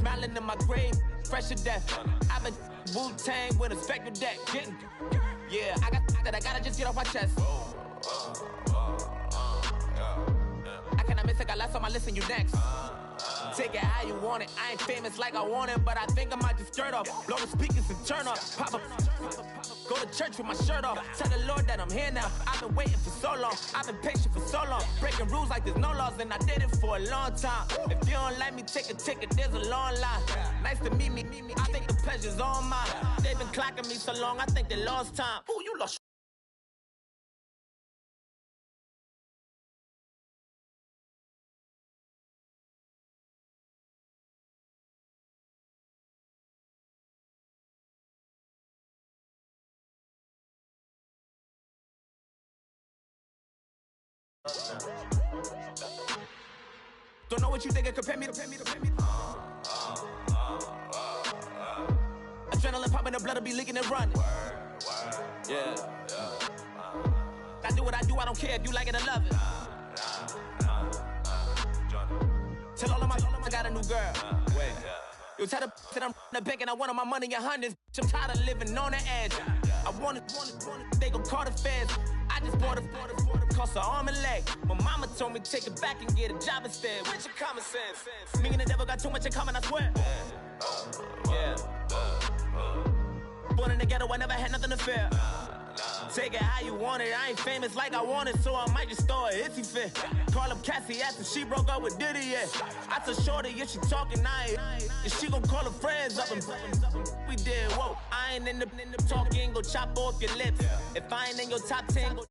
smiling in my grave, fresh to death. I've been Wu-Tang with a spectral deck. Getting, yeah, I gotta just get off my chest. I cannot miss it, got last on my list and you next. Take it how you want it. I ain't famous like I want it, but I think I might just skirt off. Blow the speakers and turn up. Pop up. Go to church with my shirt off. Tell the Lord that I'm here now. I've been waiting for so long. I've been patient for so long. Breaking rules like there's no laws, and I did it for a long time. If you don't like me, take a ticket. There's a long line. Nice to meet me. I think the pleasure's all mine. They've been clocking me so long, I think they lost time. Ooh, you lost. Don't know what you think it compare me to. Adrenaline popping, the blood'll be leaking and running. Yeah. I do what I do, I don't care if you like it or love it. Tell all of my I got a new girl. Wait. You tell the that I'm the bank and I want all my money in hundreds. I'm tired of living on the edge. I want it, they gon' call the feds. I just bought it, cost an arm and leg. My mama told me take it back and get a job instead. Where's your common sense? Me and the devil got too much in common, I swear. Yeah. Born in the ghetto, I never had nothing to fear. Take it how you want it. I ain't famous like I want it, so I might just throw a hissy fit. Call up Cassie after she broke up with Diddy, yeah. I told Shorty if she talking, I ain't. And she gon' call her friends up and we did, whoa. I ain't in the talking, go chop off your lips. If I ain't in your top 10, go.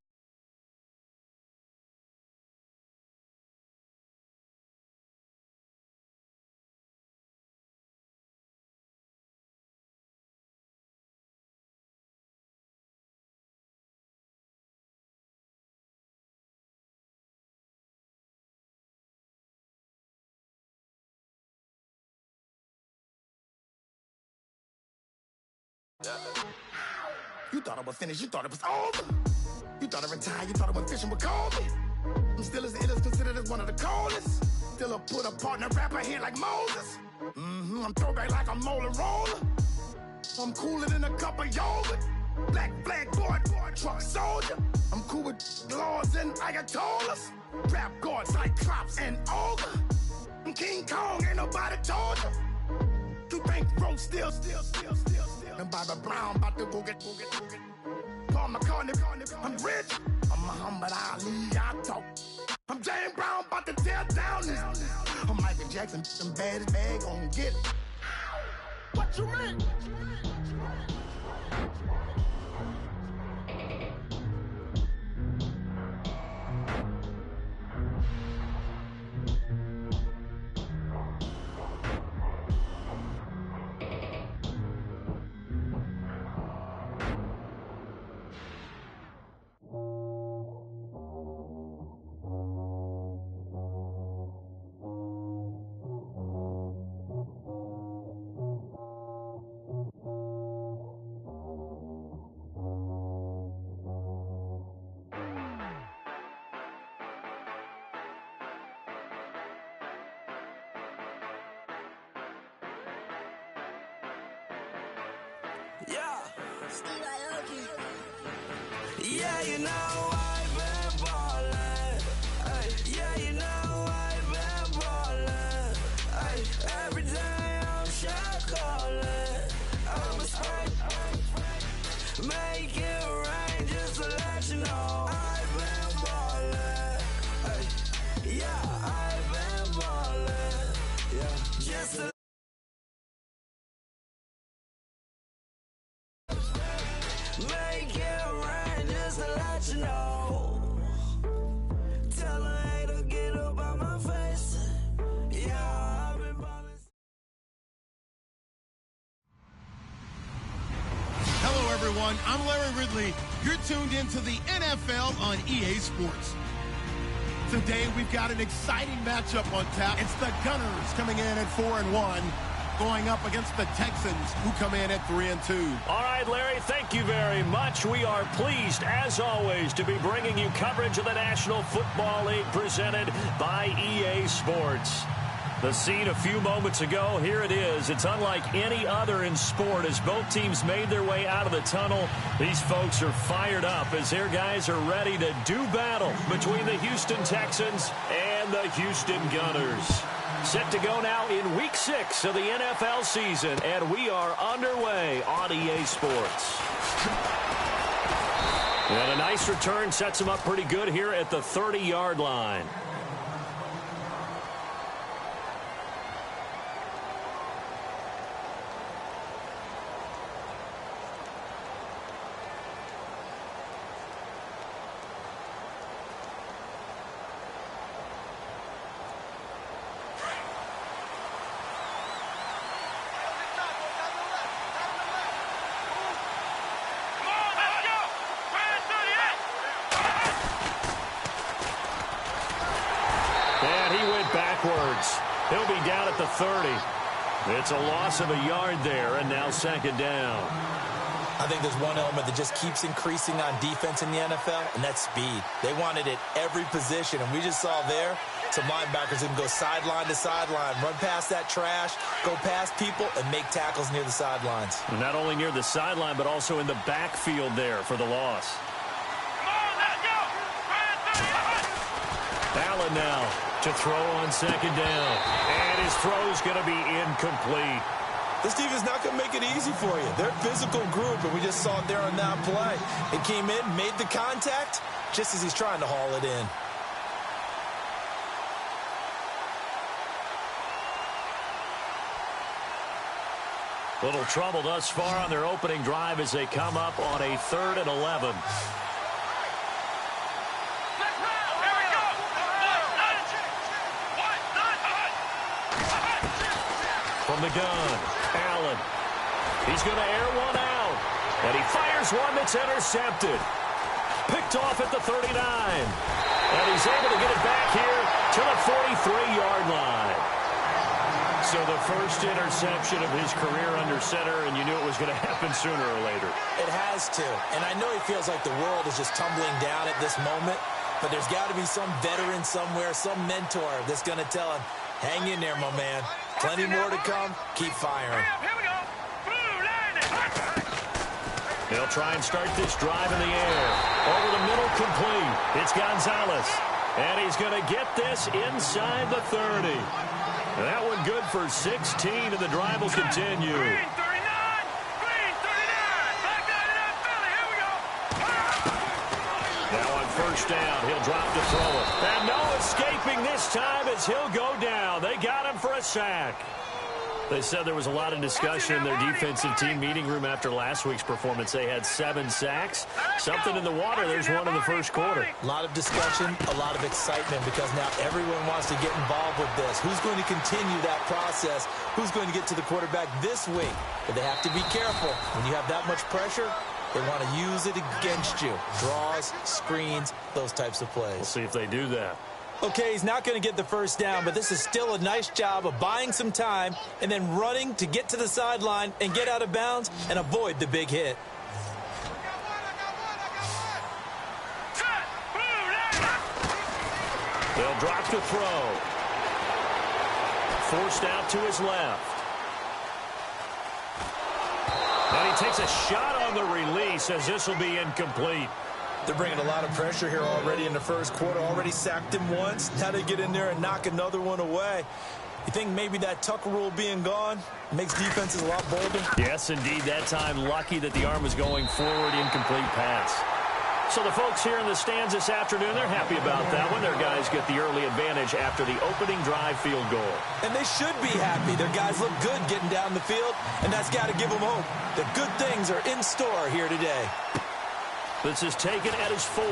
You thought I was finished, you thought it was over. You thought I retired, you thought I went fishing with Kobe. I'm still as ill as considered as one of the coldest. Still a put apart and a rapper here like Moses. I'm throwback like I'm Mola Roller. I'm cooler than a cup of yogurt. Black flag boy, truck soldier. I'm cool with laws and Ayatollahs. Rap gods like Cyclops and Ogre. I'm King Kong, ain't nobody told you. You think road still. And Bobby Brown about to go get. Paul McCartney, I'm rich. I'm Muhammad Ali, I talk. I'm James Brown, about to tear down this. I'm Michael Jackson, them bad gon' get it. What you mean? Yeah, you know I've been ballin'. Ay, yeah, you know I've been ballin'. Ay, every day I'm shot callin'. I'm a spray, make it rain just to let you know I've been ballin'. Ay, yeah, I've been ballin'. Yeah, just to make it rain just to let you know. Tell a hater get up on my face. Yeah, I've been ballin'. Hello, everyone. I'm Larry Ridley. You're tuned into the NFL on EA Sports. Today, we've got an exciting matchup on tap. It's the Gunners coming in at 4-1. Going up against the Texans, who come in at 3-2. All right, Larry, thank you very much. We are pleased, as always, to be bringing you coverage of the National Football League presented by EA Sports. The scene a few moments ago, here it is. It's unlike any other in sport as both teams made their way out of the tunnel. These folks are fired up as their guys are ready to do battle between the Houston Texans and the Houston Gunners. Set to go now in Week 6 of the NFL season, and we are underway on EA Sports. And a nice return sets them up pretty good here at the 30-yard line. He'll be down at the 30. It's a loss of a yard there, and now second down. I think there's one element that just keeps increasing on defense in the NFL, and that's speed. They want it at every position, and we just saw there some linebackers who can go sideline to sideline, run past that trash, go past people, and make tackles near the sidelines. Not only near the sideline, but also in the backfield there for the loss. Allen now to throw on second down. And his throw's going to be incomplete. This team is not going to make it easy for you. They're a physical group, and we just saw it there on that play. It came in, made the contact, just as he's trying to haul it in. Little trouble thus far on their opening drive as they come up on a 3rd and 11. From the gun, Allen. He's going to air one out. And he fires one that's intercepted. Picked off at the 39. And he's able to get it back here to the 43-yard line. So the first interception of his career under center, and you knew it was going to happen sooner or later. It has to. And I know he feels like the world is just tumbling down at this moment, but there's got to be some veteran somewhere, some mentor that's going to tell him, hang in there, my man. Plenty more to come. Keep firing. They'll try and start this drive in the air. Over the middle, complete. It's Gonzalez. And he's going to get this inside the 30. That one good for 16, and the drive will continue. Now on first down, he'll drop to throw it. And no escaping this time as he'll go down. They got him for a sack. They said there was a lot of discussion in their defensive team meeting room after last week's performance. They had 7 sacks. Something in the water. There's one in the first quarter. A lot of discussion, a lot of excitement, because now everyone wants to get involved with this. Who's going to continue that process? Who's going to get to the quarterback this week? But they have to be careful. When you have that much pressure, they want to use it against you. Draws, screens, those types of plays. We'll see if they do that. Okay, he's not going to get the first down, but this is still a nice job of buying some time and then running to get to the sideline and get out of bounds and avoid the big hit. They'll drop to throw. Forced out to his left. And he takes a shot on the release as this will be incomplete. They're bringing a lot of pressure here already in the first quarter. Already sacked him once. Now they get in there and knock another one away. You think maybe that Tucker rule being gone makes defenses a lot bolder? Yes, indeed. That time lucky that the arm was going forward. Incomplete pass. So the folks here in the stands this afternoon, they're happy about that one. Their guys get the early advantage after the opening drive field goal. And they should be happy. Their guys look good getting down the field, and that's got to give them hope that good things are in store here today. This is taken at his 4.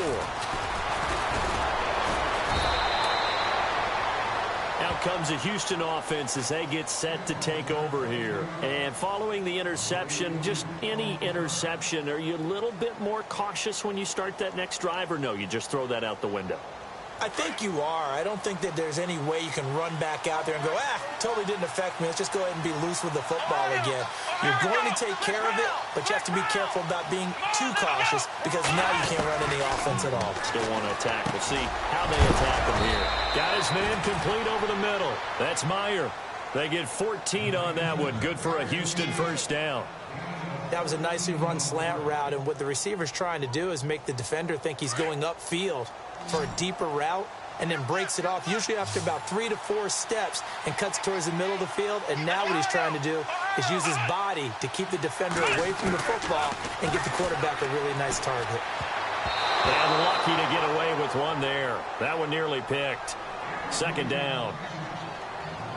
Out comes the Houston offense as they get set to take over here. And following the interception, just any interception, are you a little bit more cautious when you start that next drive, or no, you just throw that out the window? I think you are. I don't think that there's any way you can run back out there and go, totally didn't affect me. Let's just go ahead and be loose with the football again. You're going to take care of it, but you have to be careful about being too cautious because now you can't run any offense at all. Still want to attack. We'll see how they attack him here. Got his man complete over the middle. That's Meyer. They get 14 on that one. Good for a Houston first down. That was a nicely run slant route, and what the receiver's trying to do is make the defender think he's going upfield for a deeper route, and then breaks it off, usually after about 3 to 4 steps, and cuts towards the middle of the field. And now what he's trying to do is use his body to keep the defender away from the football and get the quarterback a really nice target. And lucky to get away with one there. That one nearly picked. Second down.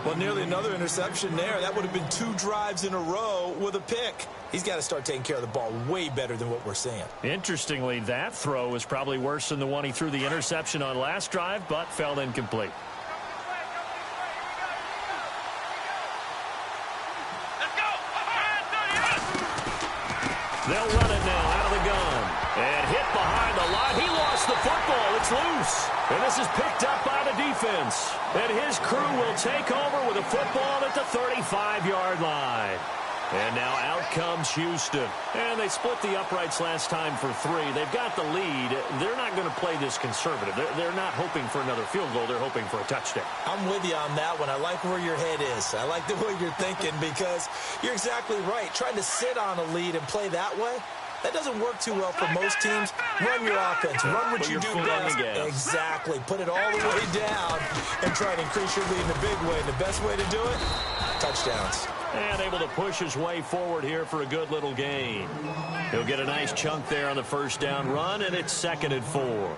Well, nearly another interception there. That would have been 2 drives in a row with a pick. He's got to start taking care of the ball way better than what we're seeing. Interestingly, that throw was probably worse than the one he threw the interception on last drive, but fell incomplete. They'll run it now out of the gun. And hit behind the line. He lost the football. It's loose. And this is picked up by the defense. And his crew will take over with a football at the 35-yard line. And now out comes Houston. And they split the uprights last time for 3. They've got the lead. They're not going to play this conservative. They're not hoping for another field goal. They're hoping for a touchdown. I'm with you on that one. I like where your head is. I like the way you're thinking because you're exactly right. Trying to sit on a lead and play that way, that doesn't work too well for most teams. Run your offense. Run what you do best. Exactly. Put it all the way down and try to increase your lead in a big way. And the best way to do it, touchdowns. And able to push his way forward here for a good little gain. He'll get a nice chunk there on the first down run, and it's 2nd and 4.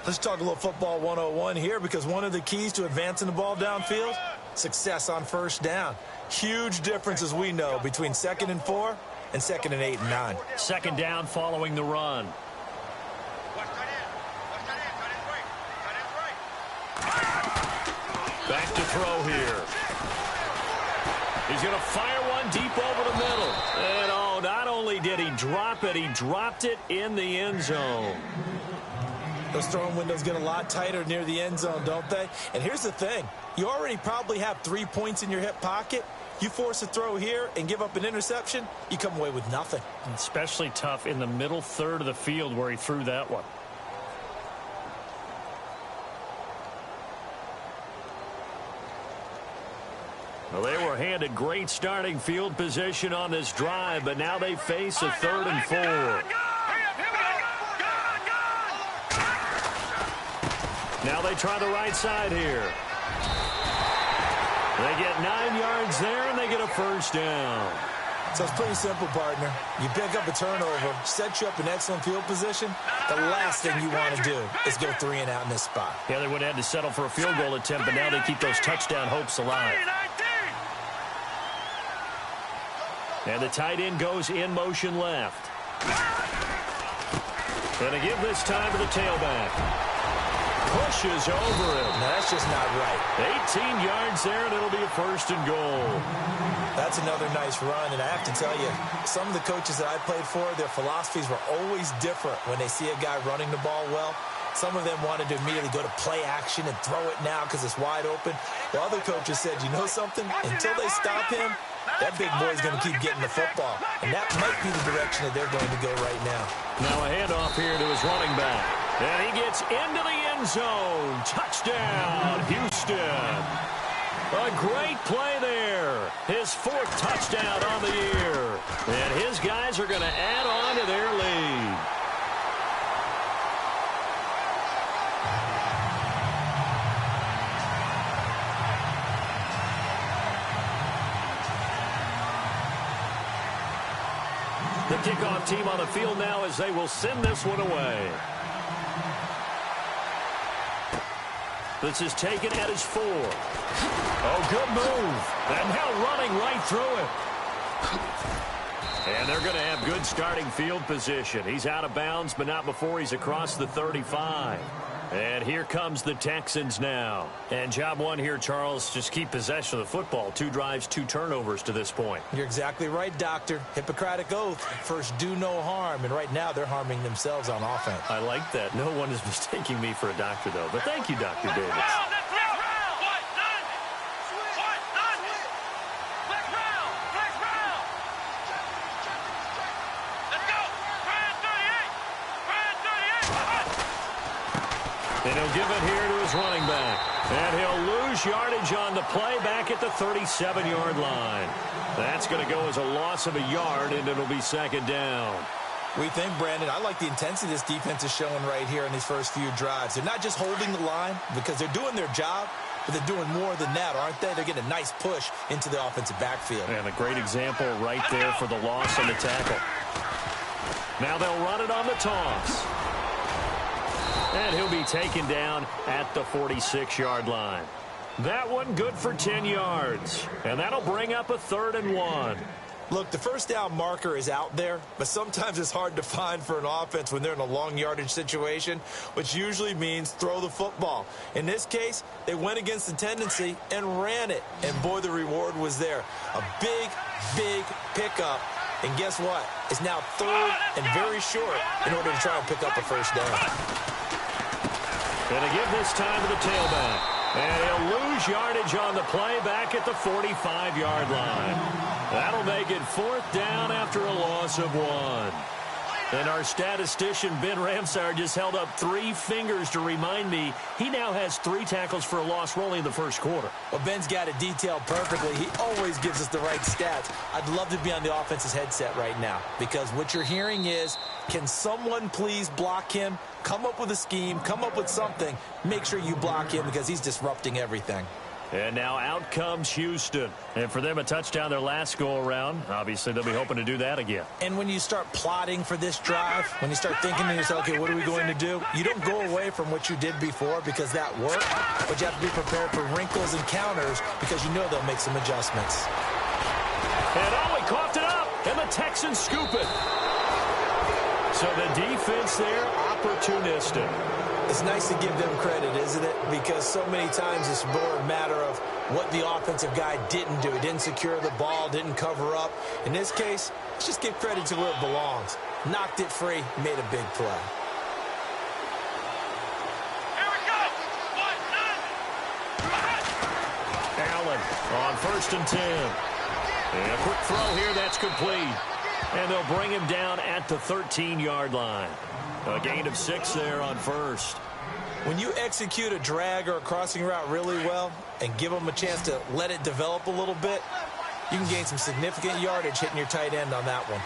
Let's talk a little football 101 here because one of the keys to advancing the ball downfield, success on first down. Huge difference, as we know, between 2nd and 4 and 2nd and 8 and 9. Second down following the run. Back to throw here. He's going to fire one deep over the middle. And not only did he drop it, he dropped it in the end zone. Those throwing windows get a lot tighter near the end zone, don't they? And here's the thing. You already probably have 3 points in your hip pocket. You force a throw here and give up an interception, you come away with nothing. Especially tough in the middle third of the field where he threw that one. Well, they were handed great starting field position on this drive, but now they face a 3rd and 4. Now they try the right side here. They get 9 yards there, and they get a first down. So it's pretty simple, partner. You pick up a turnover, set you up in excellent field position. The last thing you want to do is go 3 and out in this spot. Yeah, they would have had to settle for a field goal attempt, but now they keep those touchdown hopes alive. And the tight end goes in motion left. And they give this time to the tailback. Pushes over him. No, that's just not right. 18 yards there, and it'll be a 1st and goal. That's another nice run, and I have to tell you, some of the coaches that I played for, their philosophies were always different when they see a guy running the ball well. Some of them wanted to immediately go to play action and throw it now because it's wide open. While other coaches said, you know something? Until they stop him, that big boy's going to keep getting the football. And that might be the direction that they're going to go right now. Now a handoff here to his running back. And he gets into the end zone. Touchdown, Houston. A great play there. His 4th touchdown on the year. And his guys are going to add on to their lead. The kickoff team on the field now as they will send this one away. This is taken at his 4. Oh, good move. And now running right through it. And they're going to have good starting field position. He's out of bounds, but not before he's across the 35. And here comes the Texans now. And job one here, Charles, just keep possession of the football. 2 drives, 2 turnovers to this point. You're exactly right, Doctor. Hippocratic oath. First, do no harm. And right now, they're harming themselves on offense. I like that. No one is mistaking me for a doctor, though. But thank you, Dr. Davis. And he'll give it here to his running back. And he'll lose yardage on the play back at the 37-yard line. That's going to go as a loss of a yard, and it'll be second down. We think, Brandon, I like the intensity this defense is showing right here in these first few drives. They're not just holding the line because they're doing their job, but they're doing more than that, aren't they? They're getting a nice push into the offensive backfield. And a great example right there for the loss on the tackle. Now they'll run it on the toss. And he'll be taken down at the 46-yard line. That one good for 10 yards. And that'll bring up a 3rd and 1. Look, the first down marker is out there, but sometimes it's hard to find for an offense when they're in a long yardage situation, which usually means throw the football. In this case, they went against the tendency and ran it. And, boy, the reward was there. A big, big pickup. And guess what? It's now 3rd and very short in order to try and pick up a first down. Going to give this time to the tailback. And he'll lose yardage on the play back at the 45-yard line. That'll make it 4th down after a loss of 1. And our statistician, Ben Ramsar, just held up 3 fingers to remind me he now has 3 tackles for a loss only in the first quarter. Well, Ben's got it detailed perfectly. He always gives us the right stats. I'd love to be on the offense's headset right now because what you're hearing is, can someone please block him? Come up with a scheme. Come up with something. Make sure you block him because he's disrupting everything. And now out comes Houston. And for them, a touchdown their last go-around. Obviously, they'll be hoping to do that again. And when you start plotting for this drive, when you start thinking to yourself, okay, what are we going to do? You don't go away from what you did before because that worked, but you have to be prepared for wrinkles and counters because you know they'll make some adjustments. And he coughed it up, and the Texans scoop it. So the defense there, opportunistic. It's nice to give them credit, isn't it? Because so many times it's more a matter of what the offensive guy didn't do. He didn't secure the ball, didn't cover up. In this case, let's just give credit to where it belongs. Knocked it free, made a big play. Here we go. Allen on 1st and 10. And a quick throw here, that's complete. And they'll bring him down at the 13-yard line. A gain of 6 there on 1st. When you execute a drag or a crossing route really well and give them a chance to let it develop a little bit, you can gain some significant yardage hitting your tight end on that one.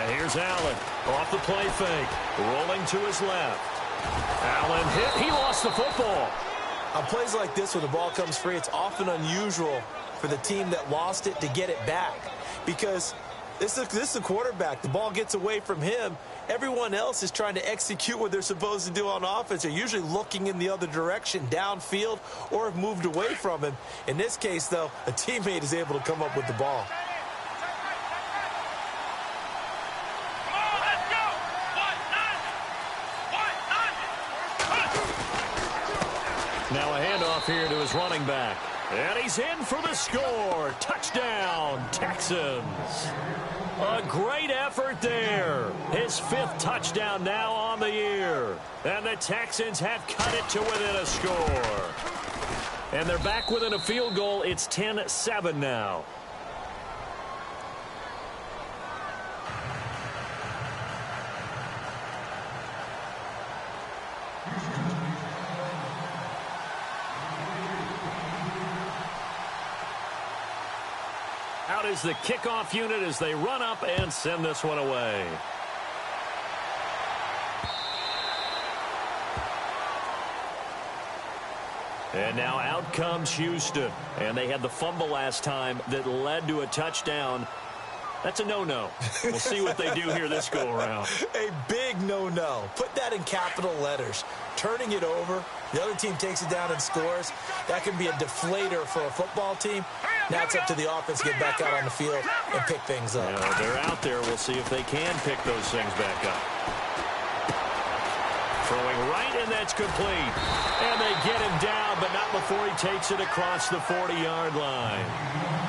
And here's Allen off the play fake, rolling to his left. Allen hit. He lost the football. On plays like this where the ball comes free, it's often unusual for the team that lost it to get it back because this is a quarterback. The ball gets away from him. Everyone else is trying to execute what they're supposed to do on offense. They're usually looking in the other direction, downfield, or have moved away from him. In this case, though, a teammate is able to come up with the ball. Now a handoff here to his running back. And he's in for the score. Touchdown, Texans. A great effort there. His 5th touchdown now on the year. And the Texans have cut it to within a score. And they're back within a field goal. It's 10-7 now. Out is the kickoff unit as they run up and send this one away. And now out comes Houston. And they had the fumble last time that led to a touchdown. That's a no-no. We'll see what they do here this go-around. A big no-no. Put that in capital letters. Turning it over, the other team takes it down and scores. That can be a deflator for a football team. Now it's up to the offense to get back out on the field and pick things up. Yeah, they're out there. We'll see if they can pick those things back up. Throwing right, and that's complete. And they get him down, but not before he takes it across the 40-yard line.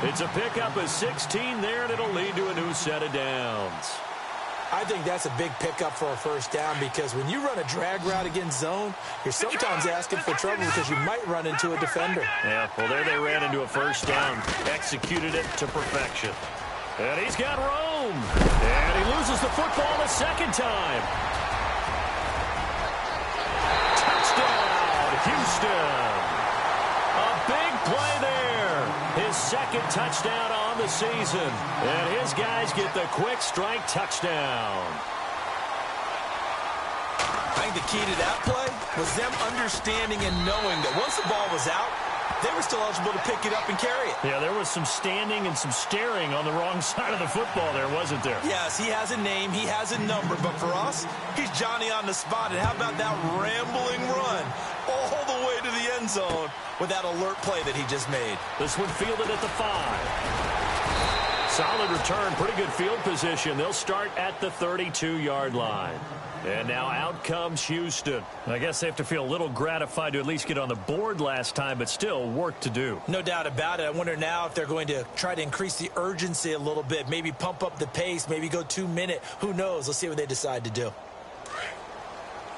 It's a pickup of 16 there, and it'll lead to a new set of downs. I think that's a big pickup for a first down because when you run a drag route against zone, you're sometimes asking for trouble because you might run into a defender. Yeah, well, there they ran into a first down, executed it to perfection. And he's got room. And he loses the football a second time. Touchdown, Houston. A big play there. His second touchdown on the season. And his guys get the quick strike touchdown. I think the key to that play was them understanding and knowing that once the ball was out, they were still eligible to pick it up and carry it. Yeah, there was some standing and some staring on the wrong side of the football there, wasn't there? Yes, he has a name, he has a number, but for us, he's Johnny on the spot. And how about that rambling run all the way to the end zone with that alert play that he just made? This one fielded at the 5. Solid return, pretty good field position. They'll start at the 32-yard line. And now out comes Houston. I guess they have to feel a little gratified to at least get on the board last time, but still work to do. No doubt about it. I wonder now if they're going to try to increase the urgency a little bit, maybe pump up the pace, maybe go 2-minute. Who knows? Let's see what they decide to do.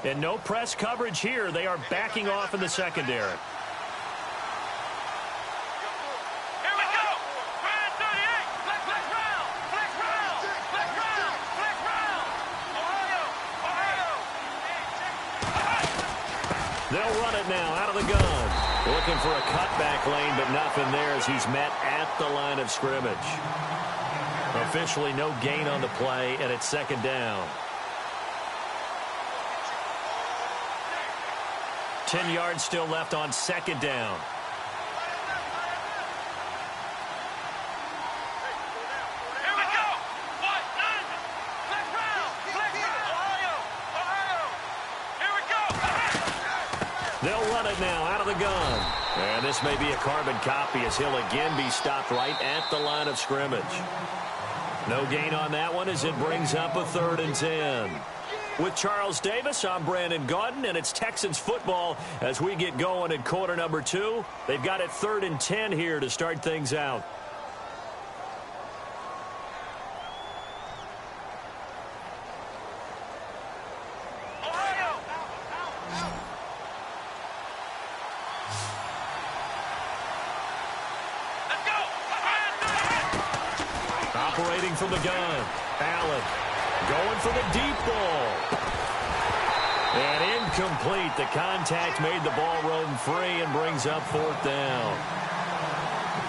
And no press coverage here. They are backing off in the secondary. They'll run it now out of the gun. Looking for a cutback lane, but nothing there as he's met at the line of scrimmage. Officially no gain on the play, and it's second down. 10 yards still left on second down. They'll run it now out of the gun. And this may be a carbon copy as he'll again be stopped right at the line of scrimmage. No gain on that one as it brings up a 3rd and 10. With Charles Davis, I'm Brandon Gaudin, and it's Texans football as we get going in quarter number 2. They've got it 3rd and 10 here to start things out. Operating from the gun. Allen going for the deep ball. And incomplete. The contact made the ball roam free and brings up 4th down.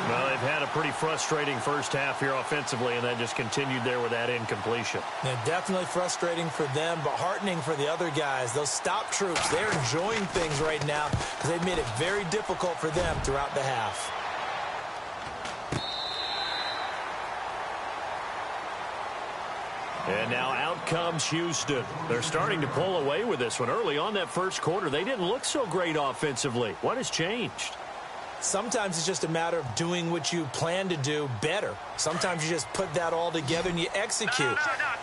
Well, they've had a pretty frustrating first half here offensively, and then just continued there with that incompletion. Yeah, definitely frustrating for them, but heartening for the other guys. Those stop troops, they're enjoying things right now because they've made it very difficult for them throughout the half. And now out comes Houston. They're starting to pull away with this one. Early on that first quarter, they didn't look so great offensively. What has changed? Sometimes it's just a matter of doing what you plan to do better. Sometimes you just put that all together and you execute.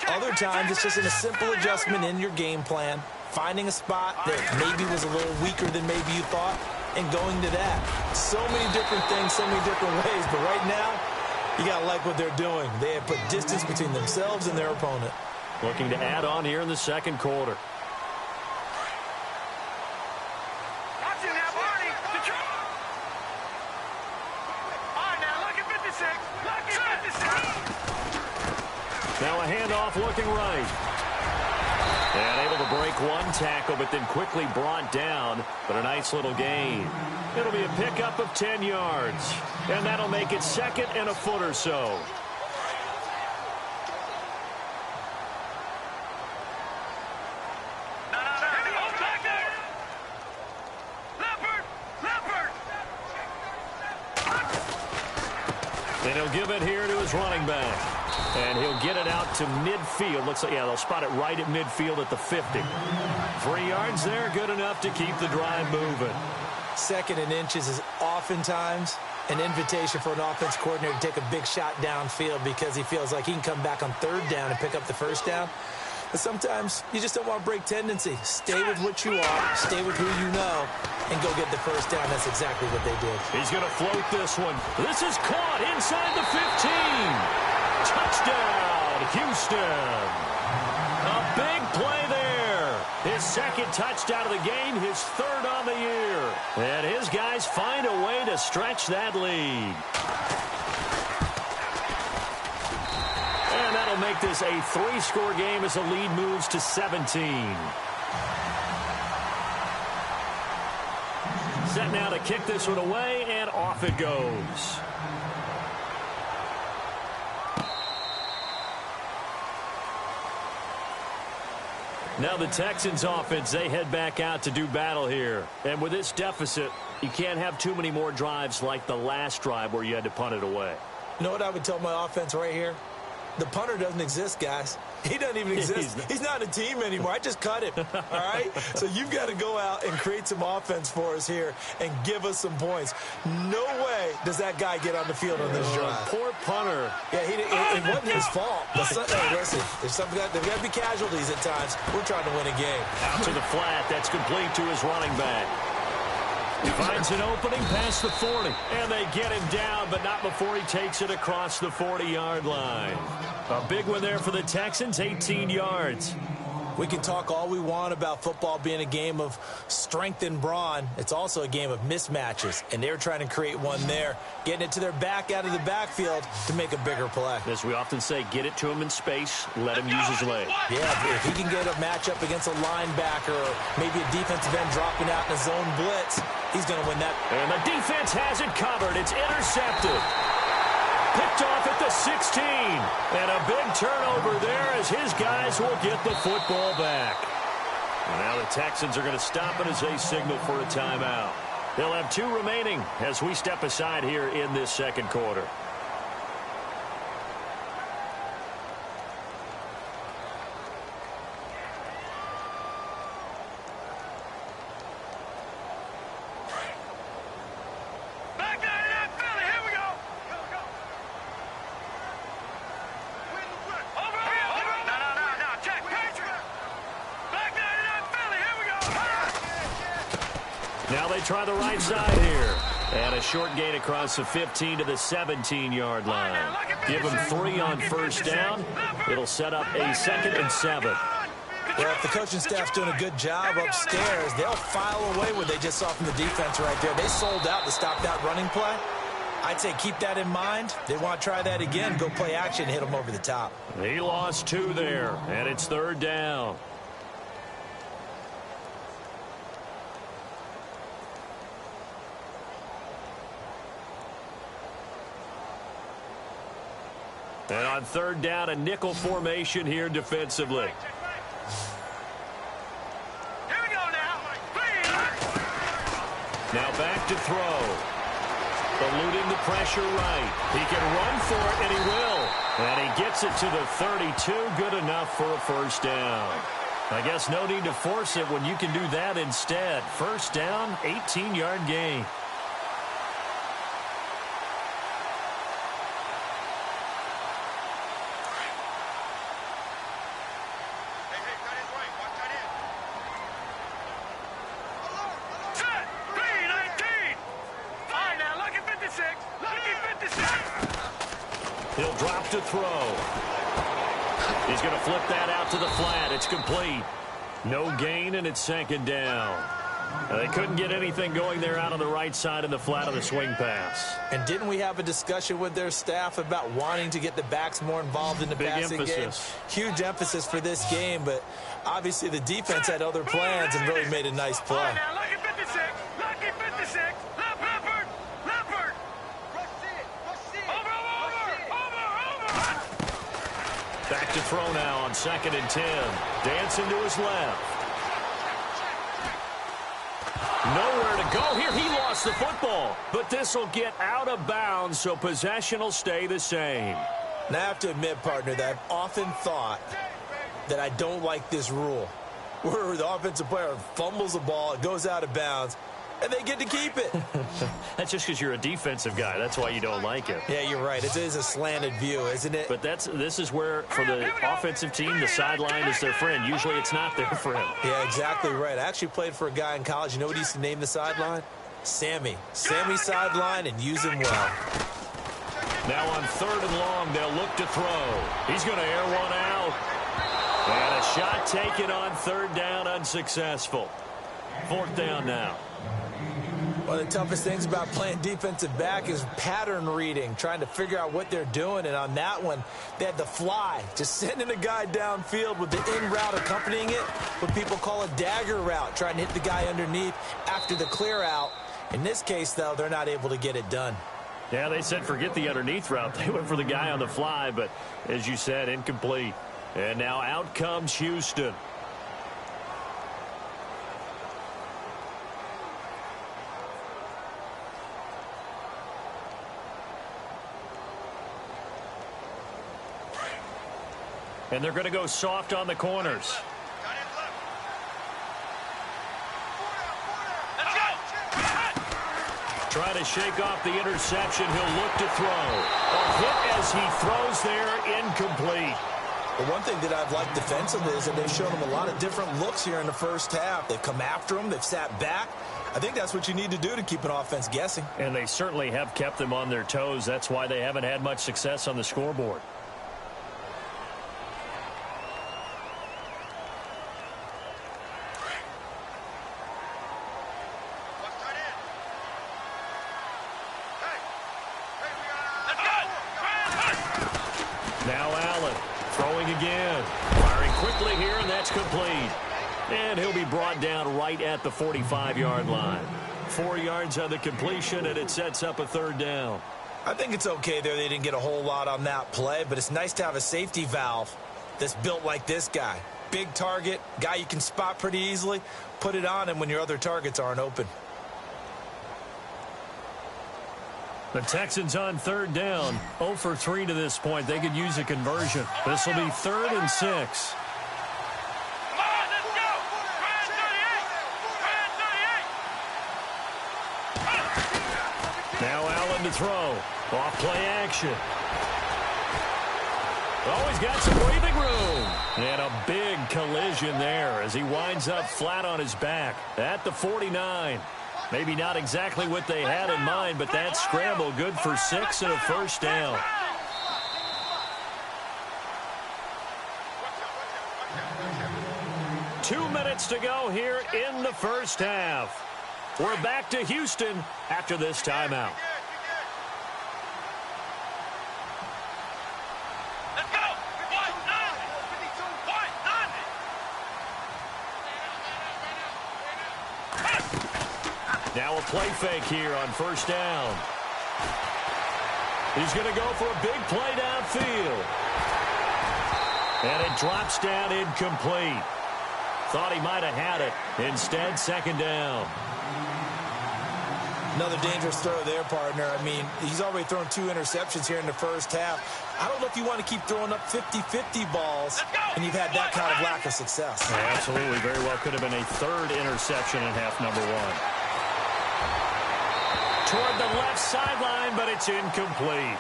Other times it's just a simple adjustment in your game plan, finding a spot that maybe was a little weaker than maybe you thought, and going to that. So many different things, so many different ways, but right now, you got to like what they're doing. They have put distance between themselves and their opponent. Looking to add on here in the second quarter. Now a handoff looking right. And able to break one tackle, but then quickly brought down. But a nice little gain. It'll be a pickup of 10 yards. And that'll make it 2nd and a foot or so. And he'll give it here to his running back. And he'll get it out to midfield. Looks like, yeah, they'll spot it right at midfield at the 50. 3 yards there, good enough to keep the drive moving. 2nd and inches is oftentimes an invitation for an offense coordinator to take a big shot downfield because he feels like he can come back on third down and pick up the first down. But sometimes you just don't want to break tendency. Stay with what you are, stay with who you know, and go get the first down. That's exactly what they did. He's going to float this one. This is caught inside the 15. Touchdown, Houston. A big play there. His second touchdown of the game, his third on the year. And his guys find a way to stretch that lead. And that'll make this a 3-score game as the lead moves to 17. Set now to kick this one away, and off it goes. Now the Texans offense, they head back out to do battle here. And with this deficit, you can't have too many more drives like the last drive where you had to punt it away. You know what I would tell my offense right here? The punter doesn't exist, guys. He doesn't even exist. He's not a team anymore. I just cut him, all right? So you've got to go out and create some offense for us here and give us some points. No way does that guy get on the field on this drive. Poor punter. Yeah, it wasn't his fault. Hey, listen, there's got to be casualties at times. We're trying to win a game. Out to the flat. That's complete to his running back. He finds an opening past the 40. And they get him down, but not before he takes it across the 40-yard line. A big one there for the Texans, 18 yards. We can talk all we want about football being a game of strength and brawn. It's also a game of mismatches, and they're trying to create one there, getting it to their back out of the backfield to make a bigger play. As we often say, get it to him in space, let him use his leg. Yeah, if he can get a matchup against a linebacker or maybe a defensive end dropping out in a zone blitz, he's going to win that. And the defense has it covered. It's intercepted. Picked off at the 16. And a big turnover there as his guys will get the football back. And now the Texans are going to stop it as they signal for a timeout. They'll have 2 remaining as we step aside here in this second quarter. Now they try the right side here. And a short gain across the 15 to the 17-yard line. Give them 3 on first down. It'll set up a 2nd and 7. Well, if the coaching staff's doing a good job upstairs, they'll file away what they just saw from the defense right there. They sold out to stop that running play. I'd say keep that in mind. They want to try that again, go play action, hit them over the top. He lost 2 there, and it's 3rd down. And on 3rd down, a nickel formation here defensively. Here we go now. Now back to throw. Eluding the pressure right. He can run for it, and he will. And he gets it to the 32. Good enough for a first down. I guess no need to force it when you can do that instead. First down, 18-yard gain. He'll drop to throw. He's going to flip that out to the flat. It's complete. No gain, and it's 2nd down. They couldn't get anything going there out on the right side of the flat of the swing pass. And didn't we have a discussion with their staff about wanting to get the backs more involved in the passing game? Huge emphasis for this game, but obviously the defense had other plans and really made a nice play. Back to throw now on 2nd and 10. Dancing to his left. Nowhere to go here. He lost the football. But this will get out of bounds, so possession will stay the same. Now, I have to admit, partner, that I've often thought that I don't like this rule, where the offensive player fumbles the ball, it goes out of bounds, and they get to keep it. That's just because you're a defensive guy. That's why you don't like it. Yeah, you're right. It is a slanted view, isn't it? But this is where, for the offensive team, the sideline is their friend. Usually it's not their friend. Yeah, exactly right. I actually played for a guy in college. You know what he used to name the sideline? Sammy. Sammy sideline, and use him well. Now on 3rd and long, they'll look to throw. He's going to air one out. And a shot taken on 3rd down, unsuccessful. 4th down now. One of the toughest things about playing defensive back is pattern reading, trying to figure out what they're doing. And on that one, they had the fly, just sending a guy downfield with the in route accompanying it, what people call a dagger route, trying to hit the guy underneath after the clear out. In this case, though, they're not able to get it done. Yeah, they said forget the underneath route. They went for the guy on the fly, but as you said, incomplete. And now out comes Houston. And they're going to go soft on the corners. Trying to shake off the interception. He'll look to throw. A hit as he throws there, incomplete. But one thing that I've liked defensively is that they've shown him a lot of different looks here in the first half. They've come after him. They've sat back. I think that's what you need to do to keep an offense guessing. And they certainly have kept them on their toes. That's why they haven't had much success on the scoreboard. Now Allen throwing again. Firing quickly here, and that's complete. And he'll be brought down right at the 45-yard line. 4 yards on the completion, and it sets up a 3rd down. I think it's okay there. They didn't get a whole lot on that play, but it's nice to have a safety valve that's built like this guy. Big target, guy you can spot pretty easily. Put it on him when your other targets aren't open. The Texans on 3rd down, 0 for 3 to this point. They could use a conversion. This will be 3rd and 6. Now Allen to throw. Off play action. Oh, he's got some breathing room. And a big collision there as he winds up flat on his back at the 49. Maybe not exactly what they had in mind, but that scramble good for 6 and a 1st down. Two minutes to go here in the first half. We're back to Houston after this timeout. Now a play fake here on 1st down. He's going to go for a big play downfield. And it drops down incomplete. Thought he might have had it. Instead, 2nd down. Another dangerous throw there, partner. I mean, he's already thrown 2 interceptions here in the first half. I don't know if you want to keep throwing up 50-50 balls, and you've had that kind of lack of success. Yeah, absolutely. Very well could have been a 3rd interception in half number 1. Toward the left sideline, but it's incomplete.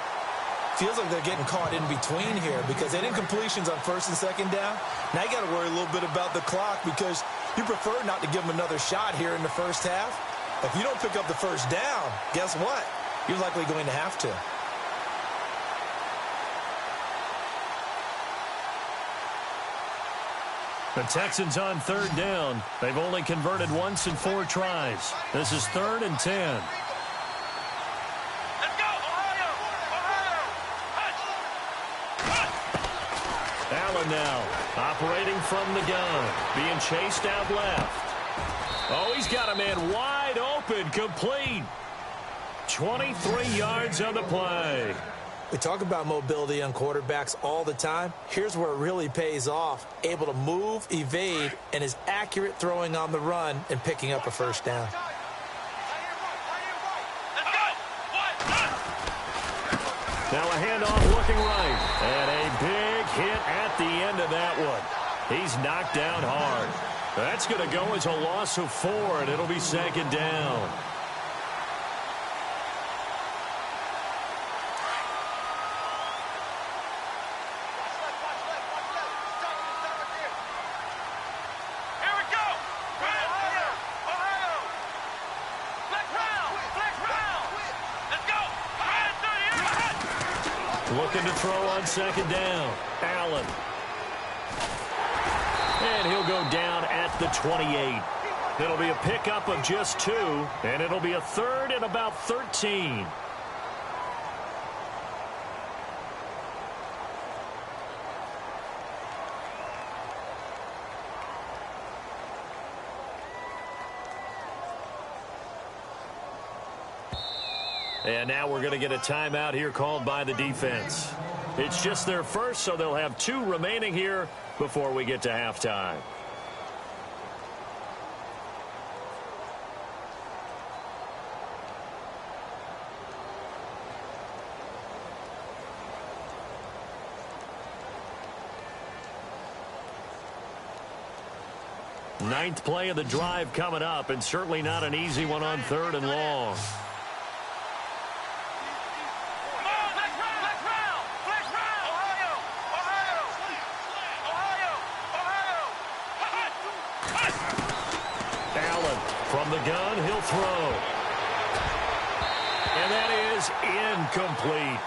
Feels like they're getting caught in between here because they had incompletions on 1st and 2nd down. Now you got to worry a little bit about the clock because you prefer not to give them another shot here in the first half. If you don't pick up the 1st down, guess what? You're likely going to have to. The Texans on 3rd down. They've only converted once in 4 tries. This is 3rd and 10. Allen now operating from the gun, being chased out left. Oh, he's got a man wide open, complete. 23 yards on the play. We talk about mobility on quarterbacks all the time. Here's where it really pays off. Able to move, evade, and is accurate throwing on the run and picking up a 1st down. Now a handoff looking right. And a big hit at the end of that one. He's knocked down hard. That's going to go as a loss of 4, and it'll be second down. Looking to throw on second down. Allen. And he'll go down at the 28. It'll be a pickup of just 2, and it'll be a third and about 13. And now we're going to get a timeout here called by the defense. It's just their first, so they'll have 2 remaining here before we get to halftime. Ninth play of the drive coming up, and certainly not an easy one on 3rd and long. From the gun, he'll throw. And that is incomplete.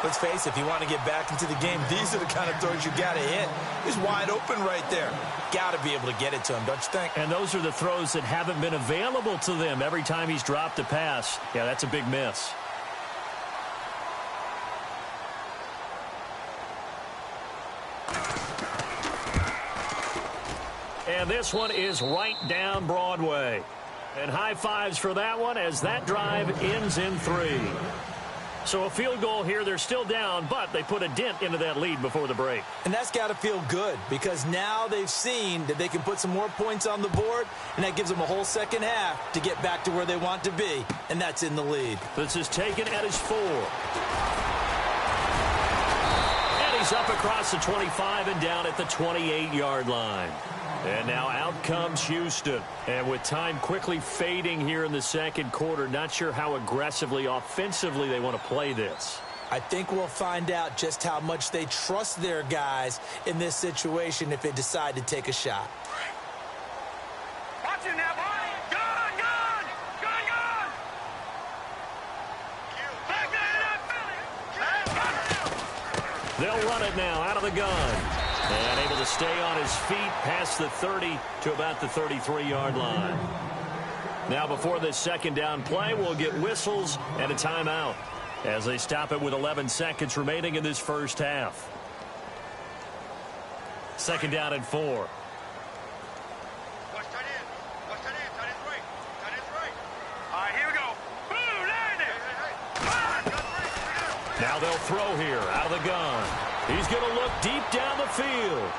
Let's face it, if you want to get back into the game, these are the kind of throws you got to hit. He's wide open right there. Got to be able to get it to him, don't you think? And those are the throws that haven't been available to them every time he's dropped a pass. Yeah, that's a big miss. And this one is right down Broadway. And high fives for that one as that drive ends in 3. So a field goal here. They're still down, but they put a dent into that lead before the break. And that's got to feel good because now they've seen that they can put some more points on the board, and that gives them a whole second half to get back to where they want to be, and that's in the lead. This is taken at his 4. And he's up across the 25 and down at the 28-yard line. And now out comes Houston. And with time quickly fading here in the second quarter, not sure how aggressively, offensively they want to play this. I think we'll find out just how much they trust their guys in this situation if they decide to take a shot. Watch it now, boy. Gun, gun, gun, gun. They'll run it now out of the gun. And able to stay on his feet past the 30 to about the 33-yard line. Now before this second down play, we'll get whistles and a timeout as they stop it with 11 seconds remaining in this first half. Second down and 4. Watch tight end. Watch tight end. Tight end's right. Tight end's right. All right, here we go. Boom, landing. Now they'll throw here out of the gun. He's going to look deep down the field.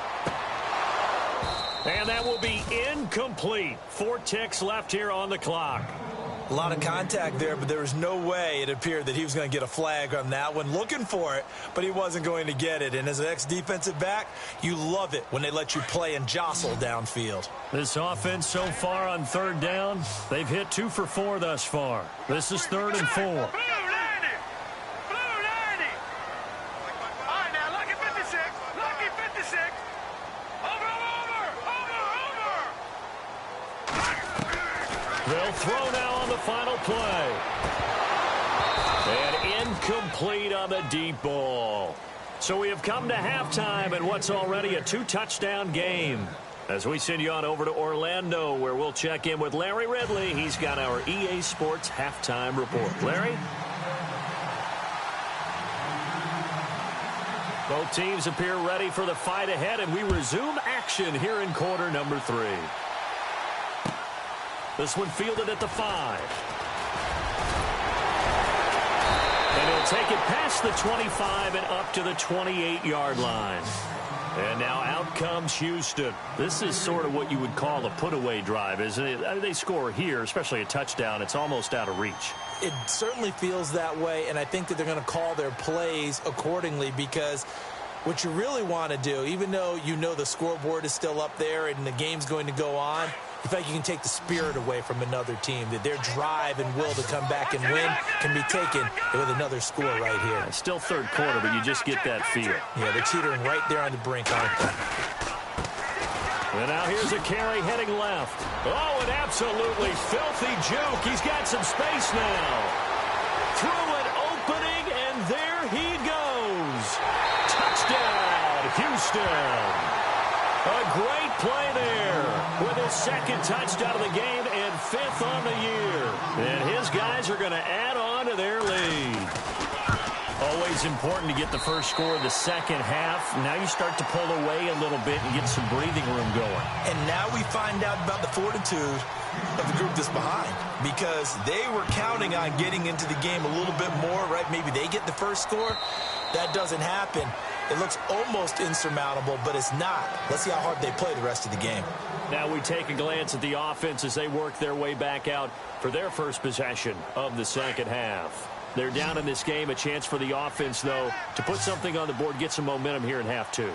And that will be incomplete. 4 ticks left here on the clock. A lot of contact there, but there was no way it appeared that he was going to get a flag on that one. Looking for it, but he wasn't going to get it. And as an ex-defensive back, you love it when they let you play and jostle downfield. This offense so far on 3rd down, they've hit 2 for 4 thus far. This is 3rd and 4. They'll throw now on the final play. And incomplete on the deep ball. So we have come to halftime in what's already a 2-touchdown game. As we send you on over to Orlando, where we'll check in with Larry Ridley. He's got our EA Sports halftime report. Larry? Both teams appear ready for the fight ahead, and we resume action here in quarter number 3. This one fielded at the 5. And he'll take it past the 25 and up to the 28-yard line. And now out comes Houston. This is sort of what you would call a put-away drive, isn't it? I mean, they score here, especially a touchdown. It's almost out of reach. It certainly feels that way, and I think that they're going to call their plays accordingly because What you really want to do, even though you know the scoreboard is still up there and the game's going to go on, you feel like you can take the spirit away from another team, that their drive and will to come back and win can be taken with another score right here. It's still third quarter, but you just get that feel. Yeah, they're teetering right there on the brink, aren't they? And now here's a carry heading left. Oh, an absolutely filthy juke. He's got some space now. Through an opening, and there he goes. Touchdown, Houston. A great play there with his second touchdown of the game and 5th on the year. And his guys are going to add on to their lead. Always important to get the first score of the second half. Now you start to pull away a little bit and get some breathing room going. And now we find out about the fortitude of the group that's behind, because they were counting on getting into the game a little bit more, right? Maybe they get the first score. That doesn't happen. It looks almost insurmountable, but it's not. Let's see how hard they play the rest of the game. Now we take a glance at the offense as they work their way back out for their first possession of the second half. They're down in this game. A chance for the offense, though, to put something on the board, get some momentum here in half two.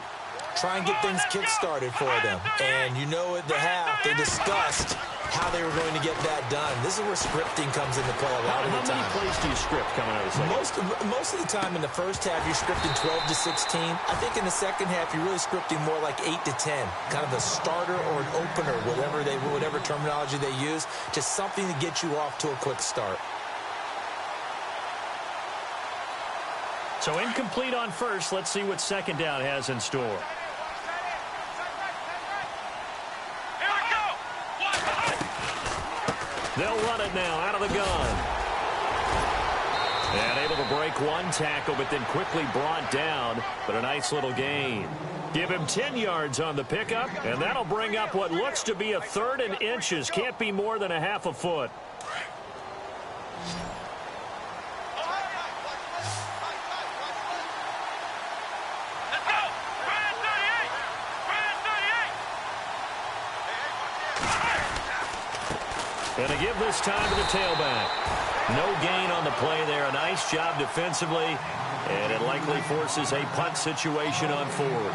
Try and get things kick-started for them. And you know at the half, they discussed how they were going to get that done. This is where scripting comes into play a lot of the time. How many plays do you script coming out of the second? Most of the time in the first half, you're scripting 12 to 16. I think in the second half, you're really scripting more like 8 to 10. Kind of a starter or an opener, whatever terminology they use. Just something to get you off to a quick start. So incomplete on first. Let's see what second down has in store. They'll run it now out of the gun. And able to break one tackle, but then quickly brought down. But a nice little gain. Give him 10 yards on the pickup, and that'll bring up what looks to be a 3rd and inches. Can't be more than a half a foot. And to give this time to the tailback. No gain on the play there. A nice job defensively. And it likely forces a punt situation on 4th.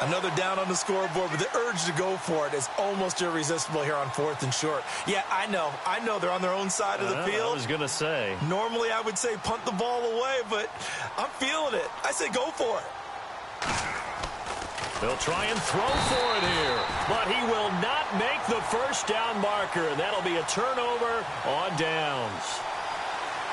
Another down on the scoreboard, but the urge to go for it is almost irresistible here on 4th and short. Yeah, I know they're on their own side of the field. I was going to say. Normally I would say punt the ball away, but I'm feeling it. I say go for it. They'll try and throw for it here, but he will not make the first down marker, and that'll be a turnover on downs.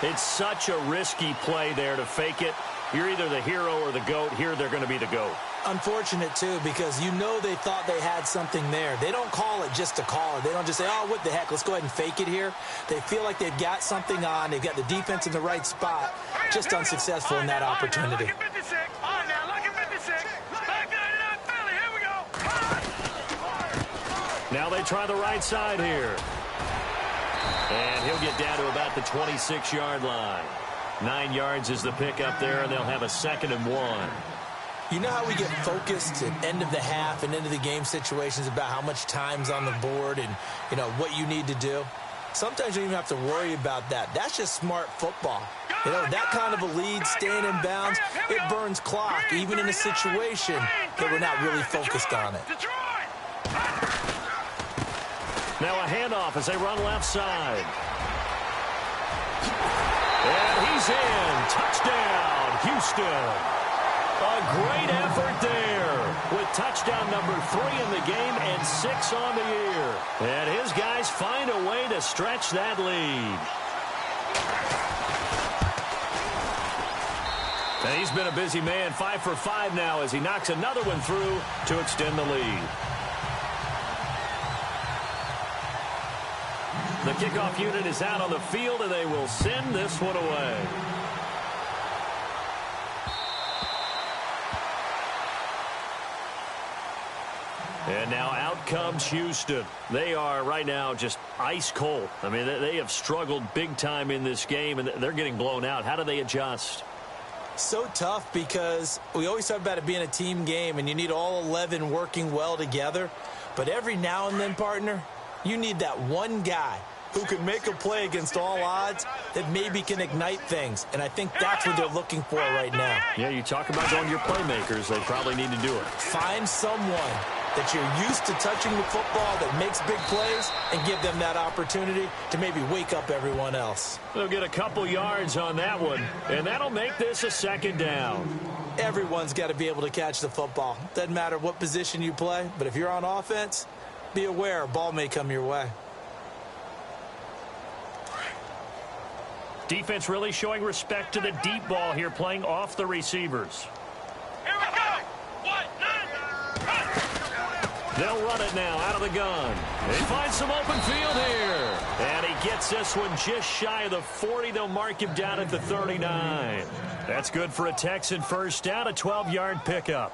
It's such a risky play there to fake it. You're either the hero or the GOAT. Here they're going to be the GOAT. Unfortunate, too, because you know they thought they had something there. They don't call it just to call it. They don't just say, oh, what the heck, let's go ahead and fake it here. They feel like they've got something on. They've got the defense in the right spot. Just unsuccessful in that opportunity. Now they try the right side here. And he'll get down to about the 26-yard line. 9 yards is the pickup there, and they'll have a 2nd and 1. You know how we get focused at end of the half and into the game situations about how much time's on the board and, you know, what you need to do? Sometimes you don't even have to worry about that. That's just smart football. You know, that kind of a lead, staying in bounds, it burns clock, even in a situation that we're not really focused on it. Now a handoff as they run left side. And he's in. Touchdown, Houston. A great effort there with touchdown number 3 in the game and 6 on the year. And his guys find a way to stretch that lead. And he's been a busy man, 5 for 5 now as he knocks another one through to extend the lead. The kickoff unit is out on the field, and they will send this one away. And now out comes Houston. They are right now just ice cold. I mean, they have struggled big time in this game, and they're getting blown out. How do they adjust? So tough because we always talk about it being a team game, and you need all 11 working well together. But every now and then, partner, you need that one guy who can make a play against all odds that maybe can ignite things. And I think that's what they're looking for right now. Yeah, you talk about going to your playmakers. They probably need to do it. Find someone that you're used to touching the football that makes big plays and give them that opportunity to maybe wake up everyone else. They'll get a couple yards on that one, and that'll make this a second down. Everyone's got to be able to catch the football. Doesn't matter what position you play, but if you're on offense, be aware a ball may come your way. Defense really showing respect to the deep ball here, playing off the receivers. Here we go. 1, 9, They'll run it now out of the gun. They find some open field here. And he gets this one just shy of the 40. They'll mark him down at the 39. That's good for a Texan first down, a 12-yard pickup.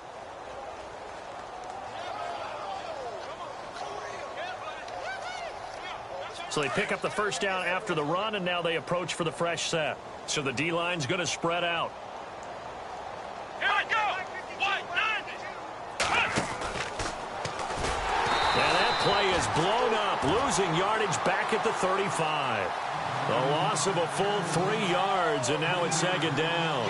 So they pick up the first down after the run, and now they approach for the fresh set. So the D-line's going to spread out. Here we go. 1, 9, And that play is blown up, losing yardage back at the 35. The loss of a full 3 yards, and now it's second down.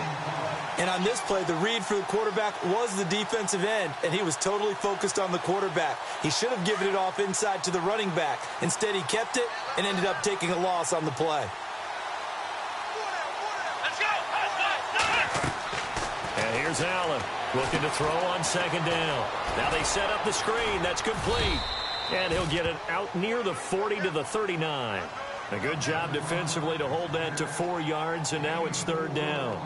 And on this play, the read for the quarterback was the defensive end, and he was totally focused on the quarterback. He should have given it off inside to the running back. Instead, he kept it and ended up taking a loss on the play. let's go. And here's Allen looking to throw on second down. Now they set up the screen. That's complete. And he'll get it out near the 40 to the 39. A good job defensively to hold that to 4 yards, and now it's third down.